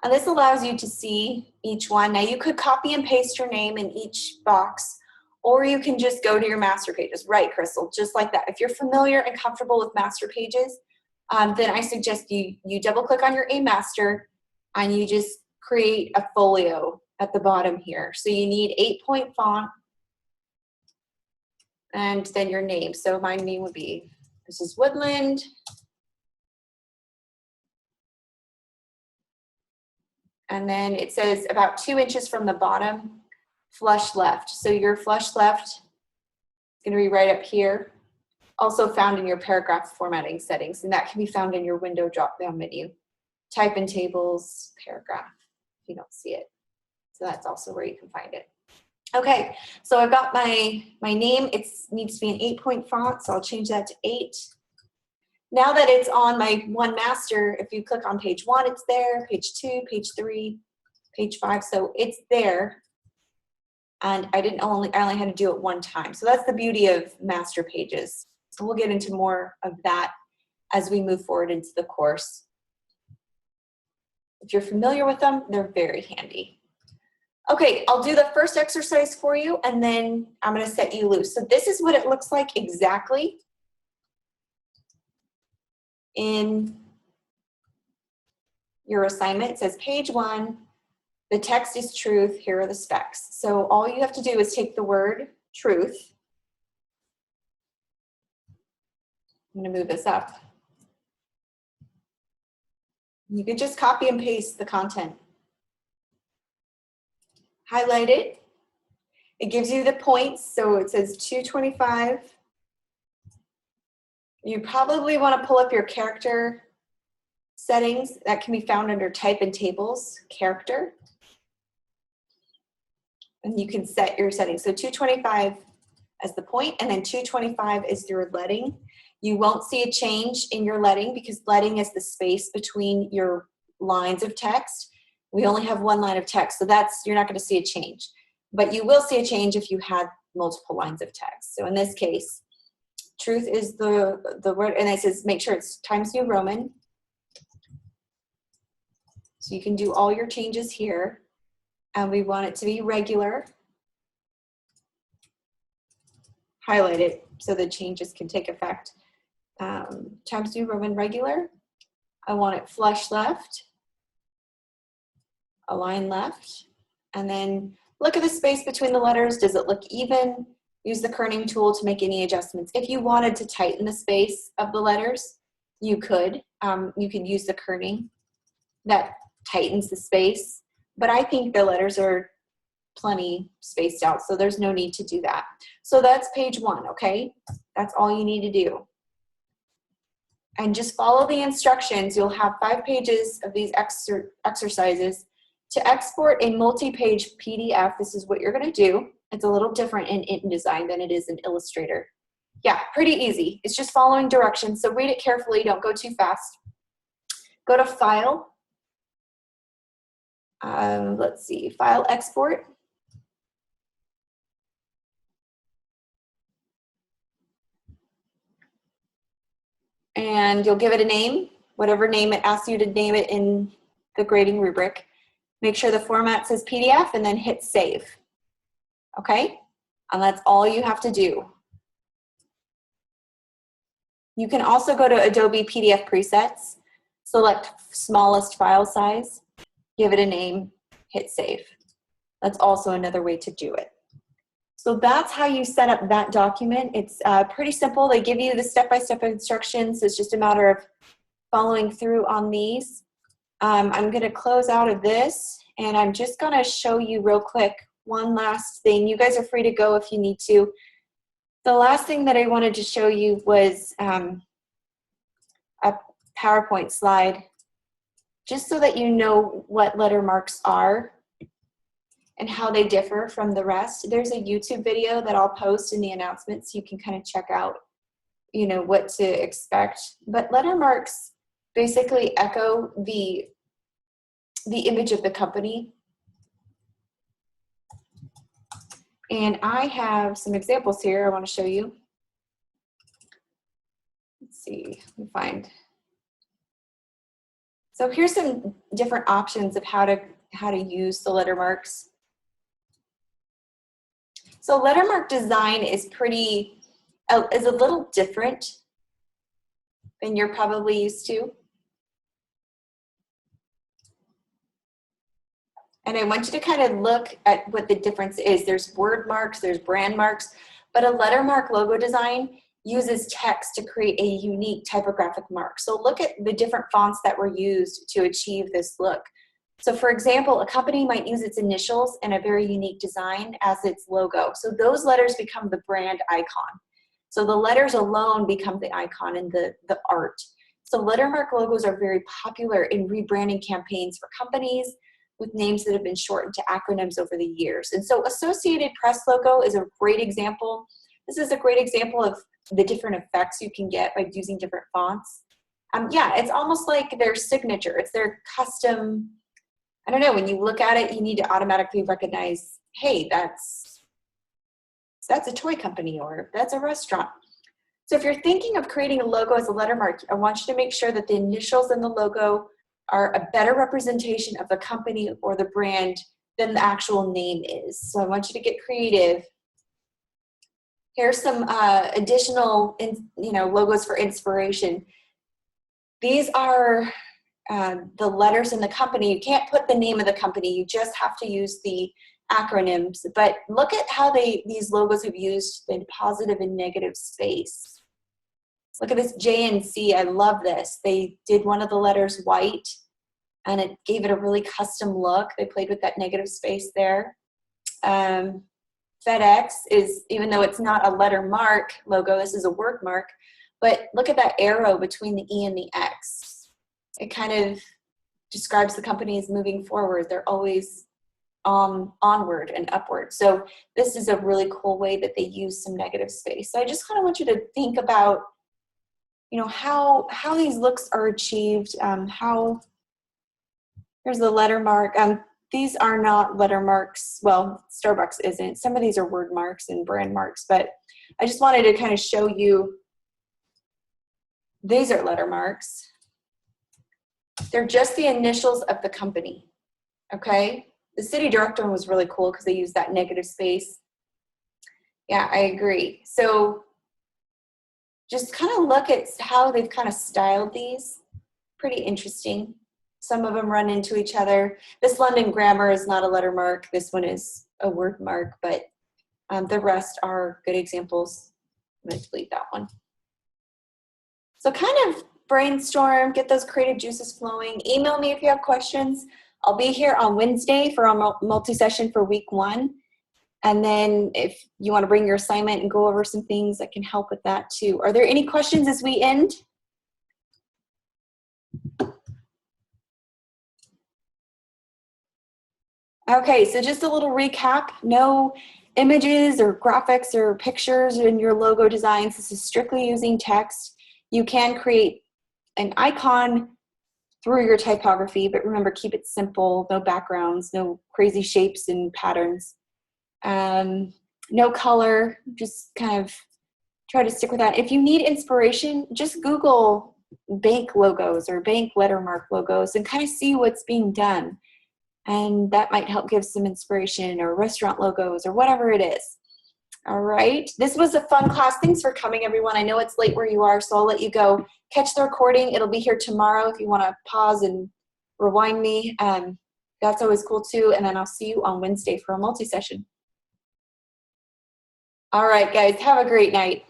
And this allows you to see each one. Now you could copy and paste your name in each box, or you can just go to your master pages. Right, Crystal, just like that. If you're familiar and comfortable with master pages, then I suggest you double click on your A master and you just create a folio at the bottom here. So you need 8-point font and then your name. So my name would be, this is Woodland. And then it says about 2 inches from the bottom, flush left. So your flush left is going to be right up here. Also found in your paragraph formatting settings, and that can be found in your window drop-down menu. Type in tables, paragraph, if you don't see it. So that's also where you can find it. Okay, so I've got my name. It needs to be an 8-point font, so I'll change that to 8. Now that it's on my one master, if you click on page 1, it's there, page 2, page 3, page 5, so it's there. And I only had to do it one time. So that's the beauty of master pages. So we'll get into more of that as we move forward into the course. If you're familiar with them, they're very handy. Okay, I'll do the first exercise for you, and then I'm going to set you loose. So this is what it looks like exactly in your assignment. It says page 1, the text is truth, here are the specs. So all you have to do is take the word truth. I'm going to move this up. You could just copy and paste the content. Highlight it. It gives you the points, so it says 225. You probably want to pull up your character settings. That can be found under Type and Tables, Character. And you can set your settings. So 225 as the point, and then 225 is your leading. You won't see a change in your leading because leading is the space between your lines of text. We only have one line of text, so you're not going to see a change. But you will see a change if you had multiple lines of text. So in this case, truth is the word, and it says make sure it's Times New Roman. So you can do all your changes here. And we want it to be regular. Highlight it so the changes can take effect. Times New Roman regular. I want it flush left, align left, and then look at the space between the letters. Does it look even? Use the kerning tool to make any adjustments. If you wanted to tighten the space of the letters, you could. You could use the kerning. That tightens the space. But I think the letters are plenty spaced out, so there's no need to do that. So that's page 1, okay? That's all you need to do. And just follow the instructions. You'll have 5 pages of these exercises. To export a multi-page PDF, this is what you're going to do. It's a little different in InDesign than it is in Illustrator. Yeah, pretty easy. It's just following directions. So read it carefully. Don't go too fast. Go to File. Let's see, File Export. And you'll give it a name, whatever name it asks you to name it in the grading rubric. Make sure the format says PDF and then hit Save. Okay? And that's all you have to do. You can also go to Adobe PDF Presets, select smallest file size, give it a name, hit Save. That's also another way to do it. So that's how you set up that document. It's pretty simple. They give you the step-by-step instructions. It's just a matter of following through on these. I'm going to close out of this, and I'm just going to show you real quick one last thing. You guys are free to go if you need to. The last thing that I wanted to show you was a PowerPoint slide, just so that you know what letter marks are and how they differ from the rest. There's a YouTube video that I'll post in the announcements. You can kind of check out, you know, what to expect. But letter marks basically echo the image of the company. And I have some examples here I want to show you. Let's see, let me find. So here's some different options of how to use the letter marks. So lettermark design is is a little different than you're probably used to. And I want you to kind of look at what the difference is. There's word marks, there's brand marks, but a lettermark logo design uses text to create a unique typographic mark. So look at the different fonts that were used to achieve this look. So for example, a company might use its initials in a very unique design as its logo. So those letters become the brand icon. So the letters alone become the icon and the art. So lettermark logos are very popular in rebranding campaigns for companies with names that have been shortened to acronyms over the years. And so Associated Press logo is a great example. This is a great example of the different effects you can get by using different fonts. Yeah, it's almost like their signature. It's their custom, I don't know, when you look at it, you need to automatically recognize, hey, that's a toy company or that's a restaurant. So if you're thinking of creating a logo as a lettermark, I want you to make sure that the initials in the logo are a better representation of the company or the brand than the actual name is. So I want you to get creative. Here's some additional logos for inspiration. These are the letters in the company. You can't put the name of the company. You just have to use the acronyms. But look at how these logos have used the positive and negative space. Look at this J and C. I love this. They did one of the letters white, and it gave it a really custom look. They played with that negative space there. FedEx is, even though it's not a letter mark logo, this is a word mark, but look at that arrow between the E and the X. It kind of describes the company as moving forward. They're always onward and upward. So this is a really cool way that they use some negative space. So I just kind of want you to think about, how these looks are achieved. Here's the letter mark. These are not letter marks. Well, Starbucks isn't. Some of these are word marks and brand marks, but I just wanted to kind of show you these are letter marks. They're just the initials of the company, okay? The city director one was really cool because they used that negative space. Yeah, I agree. So just kind of look at how they've kind of styled these. Pretty interesting. Some of them run into each other. This London Grammar is not a letter mark. This one is a word mark, but the rest are good examples. I'm going to delete that one. So kind of brainstorm, get those creative juices flowing. Email me if you have questions. I'll be here on Wednesday for our multi-session for week 1. And then if you want to bring your assignment and go over some things, I can help with that too. Are there any questions as we end? Okay, so just a little recap. No images or graphics or pictures in your logo designs. This is strictly using text. You can create an icon through your typography, but remember, keep it simple, no backgrounds, no crazy shapes and patterns. No color, just kind of try to stick with that. If you need inspiration, just Google bank logos or bank lettermark logos and kind of see what's being done. And that might help give some inspiration, or restaurant logos or whatever it is. All right. This was a fun class. Thanks for coming, everyone. I know it's late where you are, so I'll let you go. Catch the recording. It'll be here tomorrow if you want to pause and rewind me. That's always cool too. And then I'll see you on Wednesday for a multi-session. All right, guys. Have a great night.